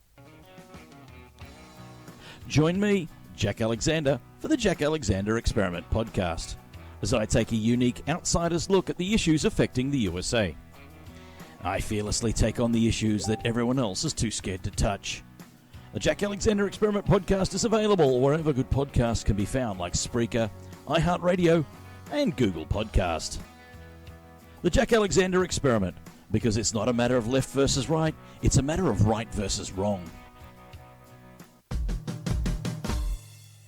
Join me, Jack Alexander, for the Jack Alexander Experiment podcast, as I take a unique outsider's look at the issues affecting the USA. I fearlessly take on the issues that everyone else is too scared to touch. The Jack Alexander Experiment podcast is available wherever good podcasts can be found, like Spreaker, iHeartRadio, and Google Podcast. The Jack Alexander Experiment, because it's not a matter of left versus right, it's a matter of right versus wrong.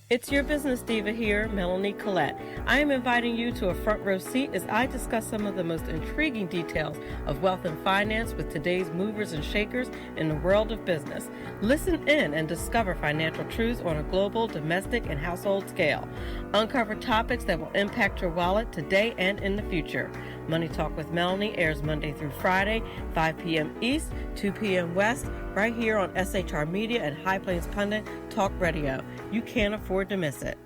It's your business diva here, Melanie Collette. I am inviting you to a front row seat as I discuss some of the most intriguing details of wealth and finance with today's movers and shakers in the world of business. Listen in and discover financial truths on a global, domestic, and household scale. Uncover topics that will impact your wallet today and in the future. Money Talk with Melanie airs Monday through Friday, 5 p.m. East, 2 p.m. West, right here on SHR Media and High Plains Pundit Talk Radio. You can't afford to miss it.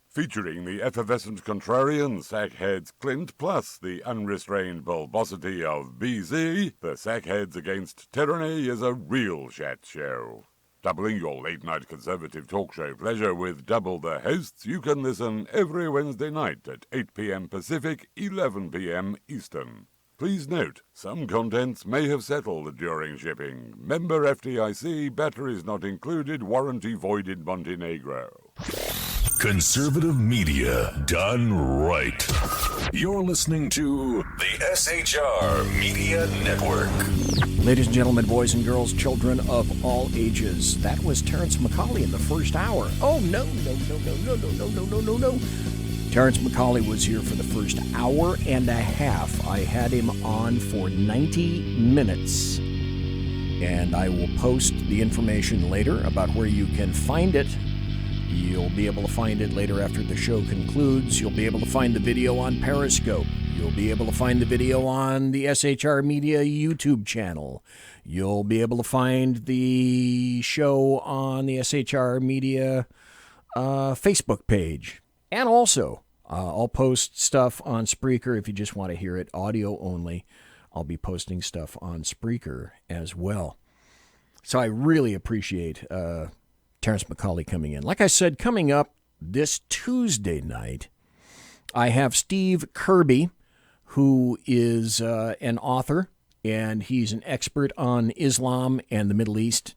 Featuring the effervescent contrarian sackheads Clint plus the unrestrained bulbosity of BZ, the Sackheads Against Tyranny is a real chat show. Doubling your late-night conservative talk show pleasure with double the hosts, you can listen every Wednesday night at 8 p.m. Pacific, 11 p.m. Eastern. Please note, some contents may have settled during shipping. Member FDIC, batteries not included, warranty voided Montenegro. Conservative media done right. You're listening to the SHR Media Network. Ladies and gentlemen, boys and girls, children of all ages, that was Terrence McCauley in the first hour. Oh, no. Terrence McCauley was here for the first hour and a half. I had him on for 90 minutes. And I will post the information later about where you can find it. You'll be able to find it later after the show concludes. You'll be able to find the video on Periscope. You'll be able to find the video on the SHR Media YouTube channel. You'll be able to find the show on the SHR Media Facebook page. And also, I'll post stuff on Spreaker if you just want to hear it, audio only. I'll be posting stuff on Spreaker as well. So I really appreciate Terrence McCauley coming in. Like I said, coming up this Tuesday night, I have Steve Kirby, who is an author, and he's an expert on Islam and the Middle East.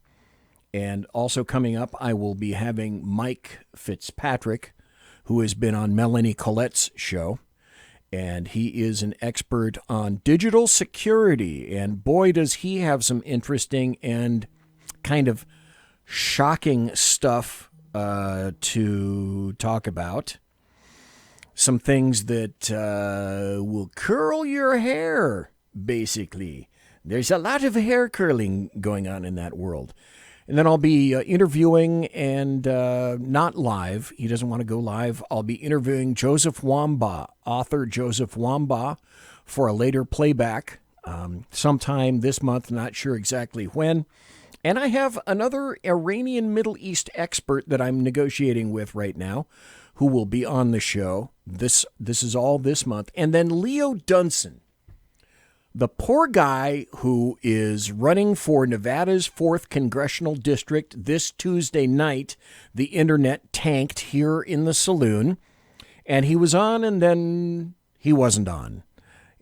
And also coming up, I will be having Mike Fitzpatrick, who has been on Melanie Colette's show. And he is an expert on digital security. And boy, does he have some interesting and kind of shocking stuff to talk about. Some things that will curl your hair, basically. There's a lot of hair curling going on in that world. And then I'll be interviewing, and not live. He doesn't want to go live. I'll be interviewing Joseph Wambaugh, author Joseph Wambaugh, for a later playback sometime this month, not sure exactly when. And I have another Iranian Middle East expert that I'm negotiating with right now, who will be on the show. This is all this month. And then Leo Dunson, the poor guy who is running for Nevada's 4th Congressional District this Tuesday night. The internet tanked here in the Saloon, and he was on, and then he wasn't on.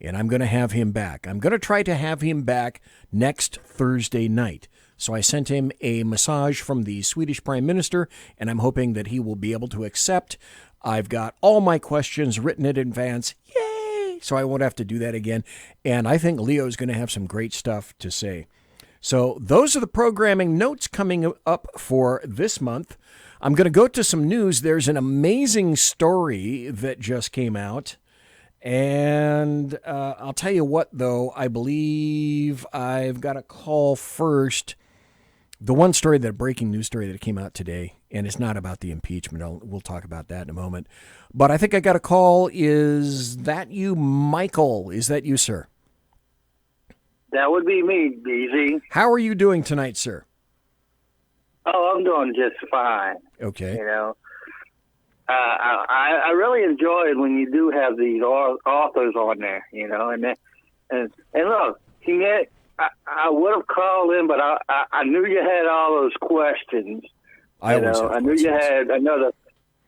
And I'm going to have him back. I'm going to try to have him back next Thursday night. So I sent him a massage from the Swedish Prime Minister, and I'm hoping that he will be able to accept. I've got all my questions written in advance. Yay! So I won't have to do that again. And I think Leo's going to have some great stuff to say. So those are the programming notes coming up for this month. I'm going to go to some news. There's an amazing story that just came out. And I'll tell you what, though, I believe I've got a call first. The one story, that breaking news story that came out today, and it's not about the impeachment. We'll talk about that in a moment. But I think I got a call. Is that you, Michael? Is that you, sir? That would be me, BZ. How are you doing tonight, sir? Oh, I'm doing just fine. Okay. You know, I really enjoy it when you do have these authors on there. You know, and look, I would have called in, but I knew you had all those questions. I knew you had another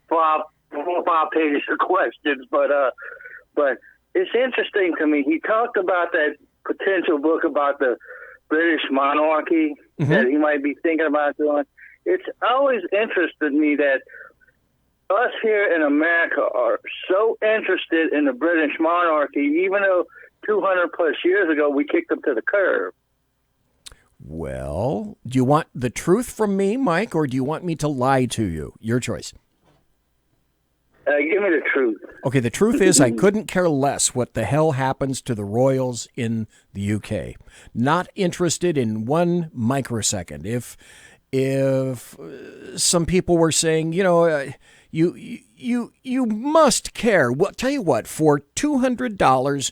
4 or 5 pages of questions, but it's interesting to me. He talked about that potential book about the British monarchy that he might be thinking about doing. It's always interested me that us here in America are so interested in the British monarchy, even though 200 plus years ago we kicked them to the curb. Well, do you want the truth from me, Mike, or do you want me to lie to you? Your choice. Give me the truth. Okay, the truth is I couldn't care less what the hell happens to the royals in the UK. Not interested in 1 microsecond. If some people were saying, you must care. Well, tell you what, for $200,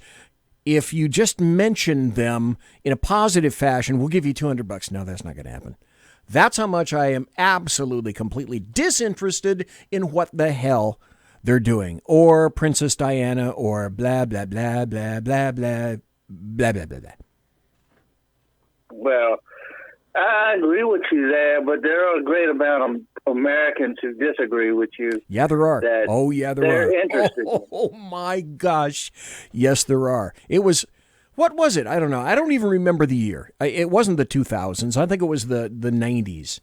if you just mention them in a positive fashion, we'll give you $200. No, that's not going to happen. That's how much I am absolutely, completely disinterested in what the hell they're doing, or Princess Diana, or blah, blah, blah, blah, blah, blah, blah, blah, blah, blah. Well, I agree with you there, but there are a great amount of Americans who disagree with you. Yeah, there are. Oh, yeah, there are. Interested. Oh, my gosh. Yes, there are. It was, what was it? I don't know. I don't even remember the year. It wasn't the 2000s. I think it was the 90s.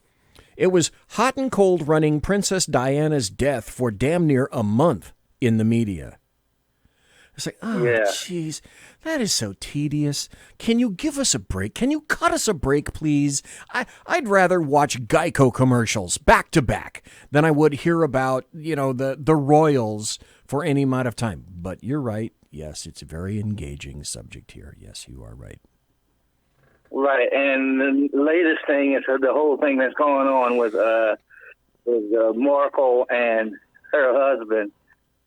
It was hot and cold running Princess Diana's death for damn near a month in the media. It's like, oh, jeez, that is so tedious. Can you give us a break? Can you cut us a break, please? I'd rather watch Geico commercials back to back than I would hear about, the royals for any amount of time. But you're right. Yes, it's a very engaging subject here. Yes, you are right. Right, and the latest thing is the whole thing that's going on with Markle and her husband,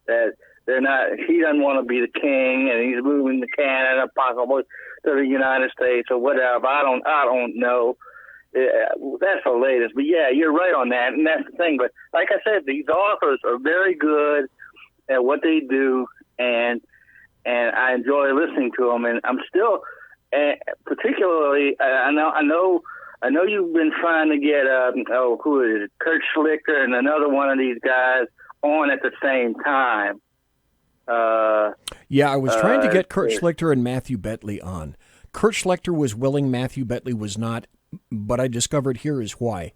that they're not. He doesn't want to be the king, and he's moving to Canada, possibly to the United States or whatever. I don't know. That's the latest, but yeah, you're right on that, and that's the thing. But like I said, these authors are very good at what they do, and I enjoy listening to them. And I'm still, particularly, I know you've been trying to get who is it, Kurt Schlichter and another one of these guys on at the same time. Yeah, I was trying to get Kurt Schlichter and Matthew Bentley on. Kurt Schlichter was willing, Matthew Bentley was not, but I discovered here is why.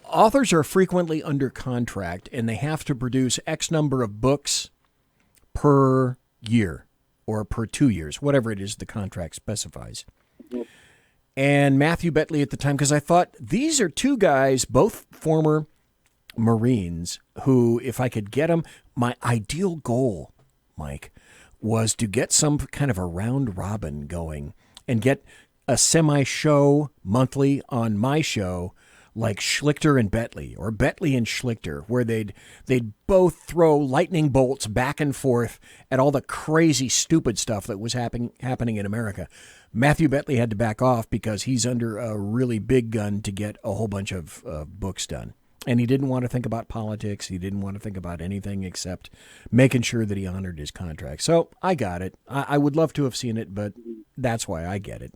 Authors are frequently under contract, and they have to produce X number of books per year or per 2 years, whatever it is the contract specifies. Mm-hmm. And Matthew Bentley at the time, because I thought these are two guys, both former Marines, who, if I could get them, my ideal goal, Mike, was to get some kind of a round robin going and get a semi-show monthly on my show like Schlichter and Bentley, or Bentley and Schlichter, where they'd both throw lightning bolts back and forth at all the crazy, stupid stuff that was happening in America. Matthew Bentley had to back off because he's under a really big gun to get a whole bunch of books done. And he didn't want to think about politics. He didn't want to think about anything except making sure that he honored his contract. So I got it. I would love to have seen it, but that's why I get it.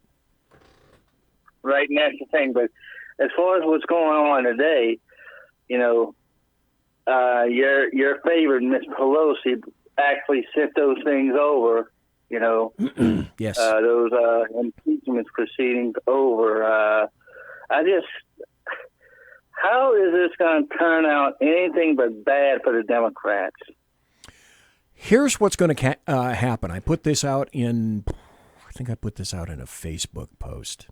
Right, and that's the thing. But as far as what's going on today, your favorite Miss Pelosi actually sent those things over. Yes. Those impeachment proceedings over. How is this going to turn out anything but bad for the Democrats? Here's what's going to happen. I put this out in a Facebook post.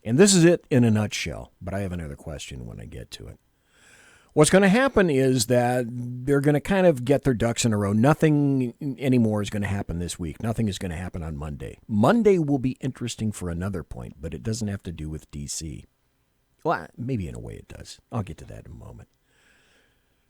And this is it in a nutshell, but I have another question when I get to it. What's going to happen is that they're going to kind of get their ducks in a row. Nothing anymore is going to happen this week. Nothing is going to happen on Monday. Monday will be interesting for another point, but it doesn't have to do with D.C. Well, maybe in a way it does. I'll get to that in a moment.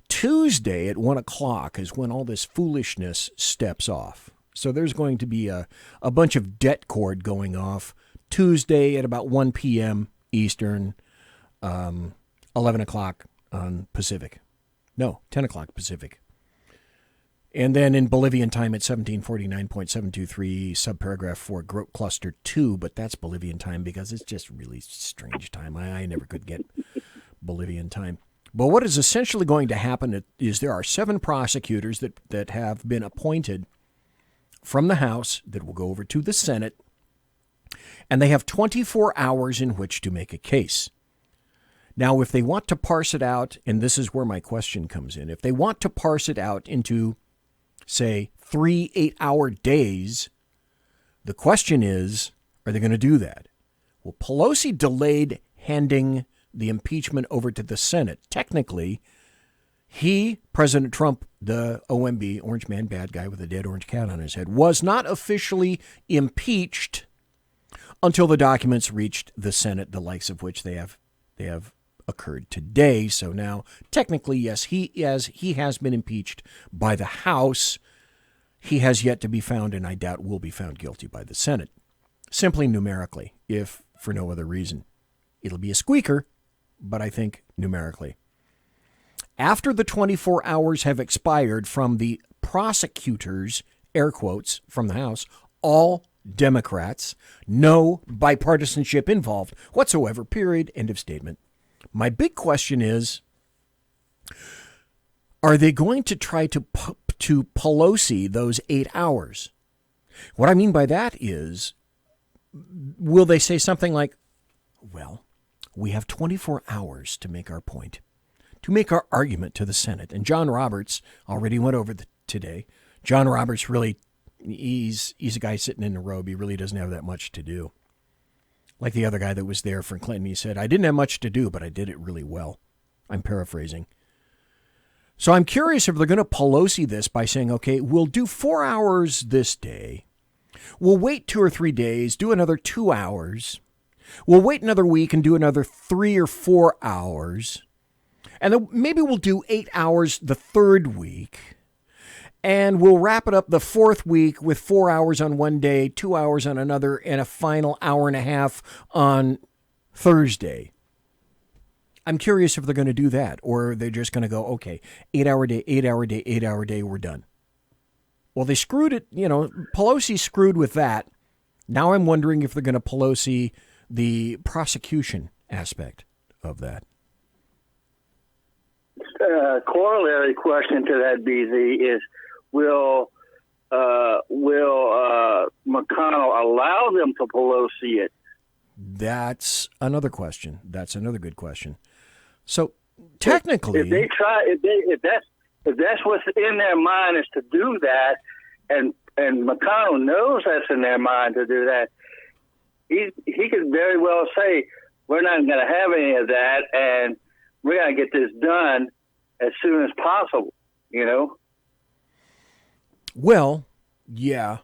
Tuesday at 1 o'clock is when all this foolishness steps off. So there's going to be a bunch of debt cord going off Tuesday at about 1 p.m. Eastern, 11 o'clock on Pacific. No, 10 o'clock Pacific. And then in Bolivian time at 1749.723, subparagraph 4, Grote Cluster 2, but that's Bolivian time because it's just really strange time. I never could get Bolivian time. But what is essentially going to happen is there are 7 prosecutors that have been appointed from the House that will go over to the Senate, and they have 24 hours in which to make a case. Now, if they want to parse it out, and this is where my question comes in, if they want to parse it out into, say, 3 8-hour days, the question is, are they going to do that? Well, Pelosi delayed handing the impeachment over to the Senate. Technically, President Trump, the OMB, Orange Man, bad guy with a dead orange cat on his head, was not officially impeached until the documents reached the Senate, the likes of which they have occurred today. So now, technically, yes, he has been impeached by the House. He has yet to be found, and I doubt will be found guilty by the Senate. Simply numerically, if for no other reason. It'll be a squeaker, but I think numerically. After the 24 hours have expired from the prosecutors, air quotes, from the House, all Democrats, no bipartisanship involved whatsoever, period, end of statement. My big question is, are they going to try to Pelosi those 8 hours? What I mean by that is, will they say something like, well, we have 24 hours to make our point, to make our argument to the Senate. And John Roberts already went over today. John Roberts really, he's a guy sitting in a robe. He really doesn't have that much to do. Like the other guy that was there for Clinton, he said, I didn't have much to do, but I did it really well. I'm paraphrasing. So I'm curious if they're going to Pelosi this by saying, okay, we'll do 4 hours this day. We'll wait 2 or 3 days, do another 2 hours. We'll wait another week and do another 3 or 4 hours. And then maybe we'll do 8 hours the third week. And we'll wrap it up the fourth week with 4 hours on one day, 2 hours on another, and a final hour and a half on Thursday. I'm curious if they're going to do that, or they're just going to go, okay, 8-hour day, 8-hour day, 8-hour day, we're done. Well, they screwed it. Pelosi screwed with that. Now I'm wondering if they're going to Pelosi the prosecution aspect of that. Corollary question to that, BZ, is will McConnell allow them to Pelosi it? That's another question. That's another good question. So technically, if they try, if that's what's in their mind is to do that, and McConnell knows that's in their mind to do that, he could very well say, we're not going to have any of that, and we're going to get this done as soon as possible, Well, yeah.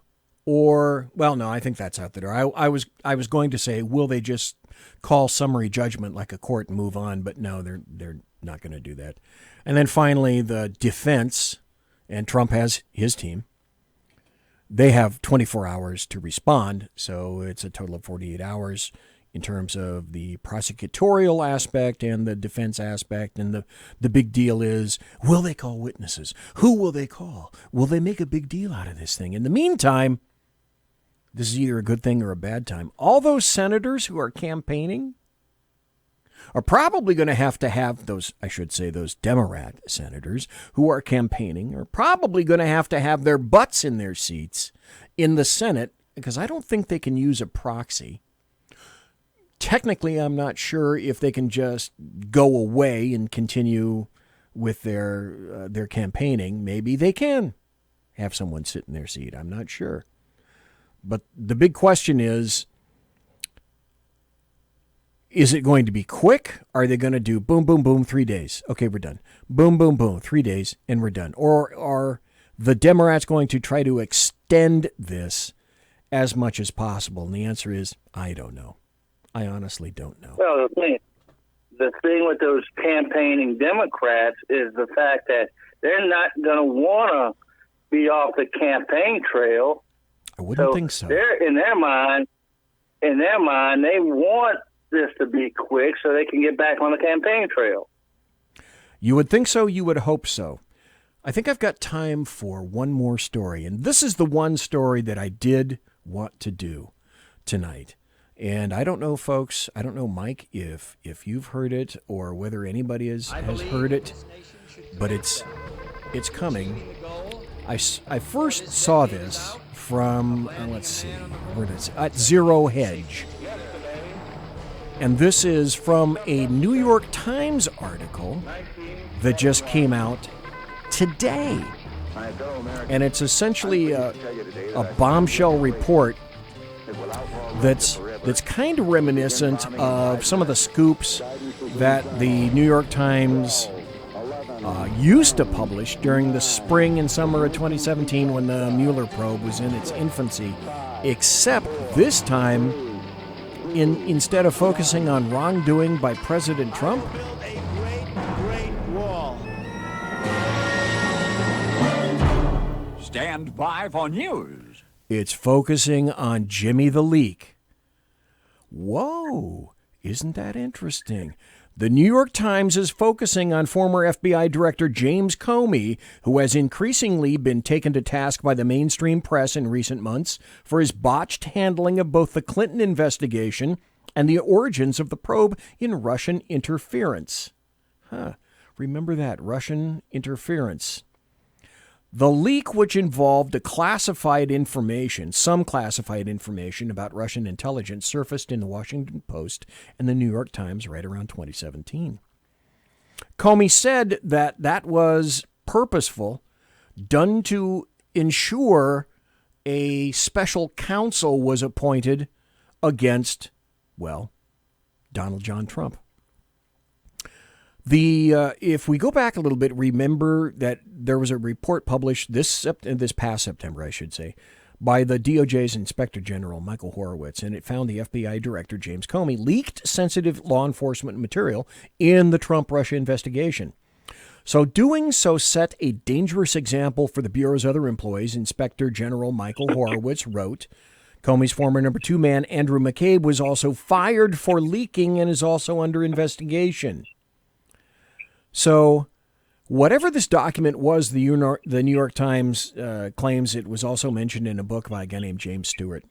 Or, well, no, I think that's out there. I was going to say, will they just call summary judgment like a court and move on? But no, they're not going to do that. And then finally, the defense, and Trump has his team. They have 24 hours to respond, so it's a total of 48 hours in terms of the prosecutorial aspect and the defense aspect. And the big deal is, will they call witnesses? Who will they call? Will they make a big deal out of this thing? In the meantime, this is either a good thing or a bad time. All those senators who are campaigning are probably going to have those, I should say, those Democrat senators who are campaigning are probably going to have their butts in their seats in the Senate, because I don't think they can use a proxy. Technically, I'm not sure if they can just go away and continue with their campaigning. Maybe they can have someone sit in their seat. I'm not sure. But the big question is it going to be quick? Are they going to do boom, boom, boom, 3 days? Okay, we're done. Boom, boom, boom, 3 days, and we're done. Or are the Democrats going to try to extend this as much as possible? And the answer is, I don't know. I honestly don't know. Well, the thing with those campaigning Democrats is the fact that they're not going to want to be off the campaign trail. I wouldn't think so. They're in their mind, they want this to be quick so they can get back on the campaign trail. You would think so. You would hope so. I think I've got time for one more story, and this is the one story that I did want to do tonight. And I don't know, folks, I don't know, Mike, if you've heard it or whether anybody has heard it, but it's coming. I first saw this from, let's see, where it is, at Zero Hedge. And this is from a New York Times article that just came out today. And it's essentially a bombshell report that's kind of reminiscent of some of the scoops that the New York Times used to publish during the spring and summer of 2017 when the Mueller probe was in its infancy, except this time, instead of focusing on wrongdoing by President Trump, Stand by for news. It's focusing on Jimmy the Leak. Whoa, isn't that interesting? The New York Times is focusing on former FBI Director James Comey, who has increasingly been taken to task by the mainstream press in recent months for his botched handling of both the Clinton investigation and the origins of the probe in Russian interference. Remember that, Russian interference. The leak, which involved some classified information about Russian intelligence, surfaced in the Washington Post and the New York Times right around 2017. Comey said that was purposeful, done to ensure a special counsel was appointed against, Donald John Trump. If we go back a little bit, remember that there was a report published this past September, I should say, by the DOJ's Inspector General, Michael Horowitz, and it found the FBI Director, James Comey, leaked sensitive law enforcement material in the Trump-Russia investigation. So doing so set a dangerous example for the Bureau's other employees, Inspector General Michael Horowitz wrote. Comey's former number 2 man, Andrew McCabe, was also fired for leaking and is also under investigation. So whatever this document was, the New York Times claims it was also mentioned in a book by a guy named James Stewart.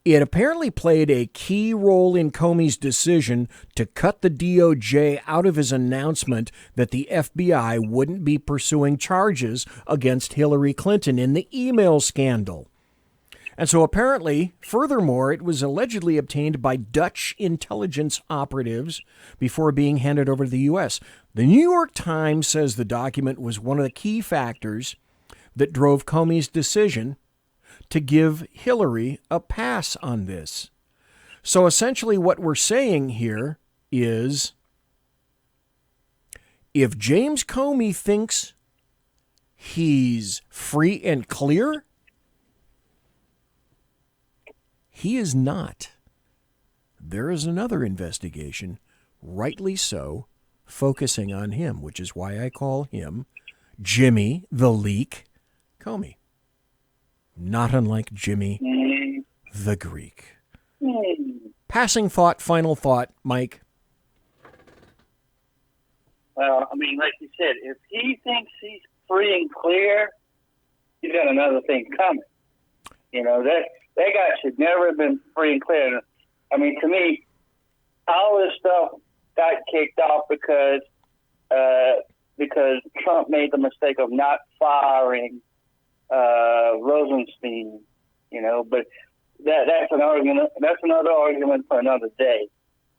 It apparently played a key role in Comey's decision to cut the DOJ out of his announcement that the FBI wouldn't be pursuing charges against Hillary Clinton in the email scandal. And so apparently, furthermore, it was allegedly obtained by Dutch intelligence operatives before being handed over to the U.S. The New York Times says the document was one of the key factors that drove Comey's decision to give Hillary a pass on this. So essentially what we're saying here is, if James Comey thinks he's free and clear, he is not. There is another investigation, rightly so, focusing on him, which is why I call him Jimmy the Leak Comey. Not unlike Jimmy the Greek. Passing thought, final thought, Mike. Well, I mean, like you said, if he thinks he's free and clear, he's got another thing coming. You know, that guy should never have been free and clear. I mean, to me, all this stuff got kicked off because Trump made the mistake of not firing Rosenstein, you know, but that's an argument. That's another argument for another day.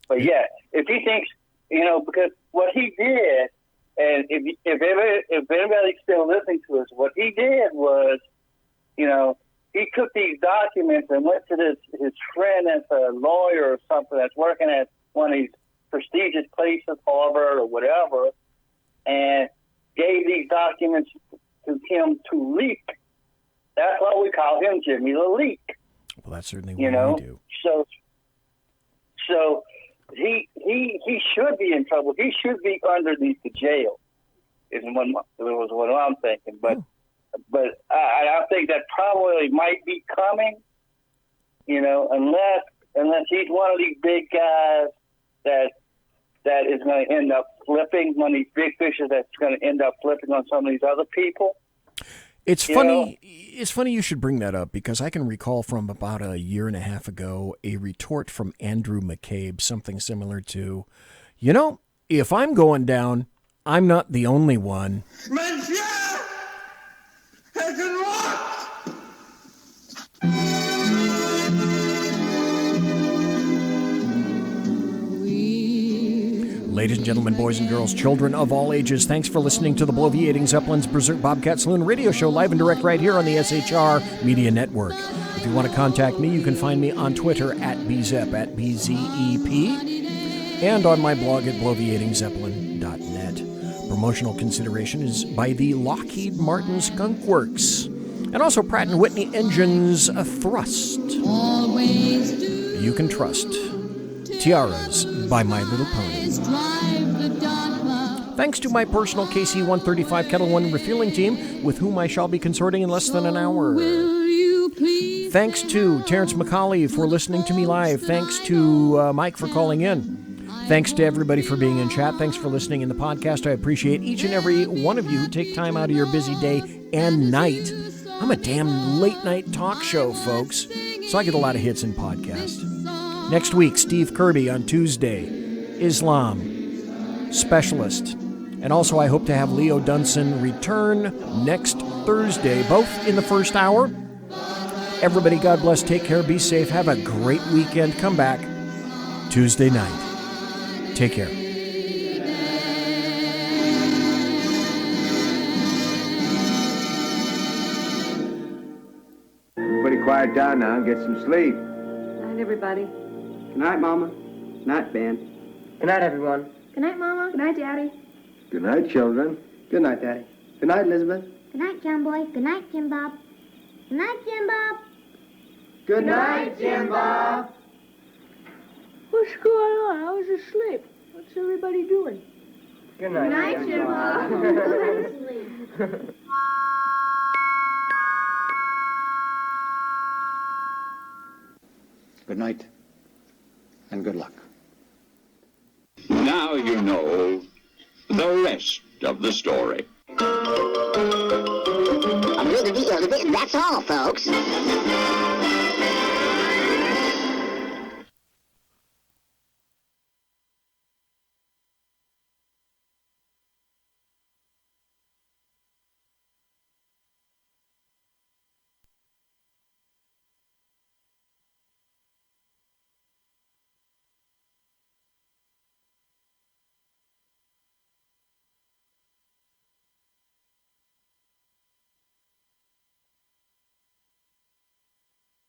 But yeah, if he thinks, you know, because what he did, and if anybody's still listening to us, what he did was, you know, he took these documents and went to his friend that's a lawyer or something that's working at one of these prestigious places, Harvard or whatever, and gave these documents to him to leak. That's why we call him Jimmy the Leak. Well, that's certainly what we do. So he should be in trouble. He should be underneath the jail. Is what I'm thinking. But I think that probably might be coming. You know, unless he's one of these big guys that is going to end up flipping, one of these big fishes that's going to end up flipping on some of these other people. It's funny. It's funny you should bring that up, because I can recall from about a year and a half ago a retort from Andrew McCabe, something similar to, you know, if I'm going down, I'm not the only one. Monsieur has been locked. Ladies and gentlemen, boys and girls, children of all ages, thanks for listening to the Bloviating Zeppelin's Berserk Bobcat Saloon radio show, live and direct right here on the SHR Media Network. If you want to contact me, you can find me on Twitter at BZEP, at BZEP, and on my blog at bloviatingzeppelin.net. Promotional consideration is by the Lockheed Martin Skunk Works, and also Pratt & Whitney Engines Thrust. You can trust. Tiaras by My Little Pony. Thanks to my personal KC-135 Kettle One refueling team, with whom I shall be consorting in less than an hour. Thanks to Terrence McCauley for listening to me live. Thanks to Mike for calling in. Thanks to everybody for being in chat. Thanks for listening in the podcast. I appreciate each and every one of you who take time out of your busy day and night. I'm a damn late-night talk show, folks, so I get a lot of hits in podcast. Next week, Steve Kirby on Tuesday, Islam Specialist. And also, I hope to have Leo Dunson return next Thursday, both in the first hour. Everybody, God bless, take care, be safe, have a great weekend. Come back Tuesday night. Take care. Everybody quiet down now and get some sleep. Night, everybody. Good night, Mama. Good night, Ben. Good night, everyone. Good night, Mama. Good night, Daddy. Good night, children. Good night, Daddy. Good night, Elizabeth. Good night, John Boy. Good night, Jim Bob. Good night, Jim Bob. Good night, Jim Bob. What's going on? I was asleep. What's everybody doing? Good night, Jim Bob. Go to sleep. Good night, and good luck. Now you know the rest of the story. That's all, folks.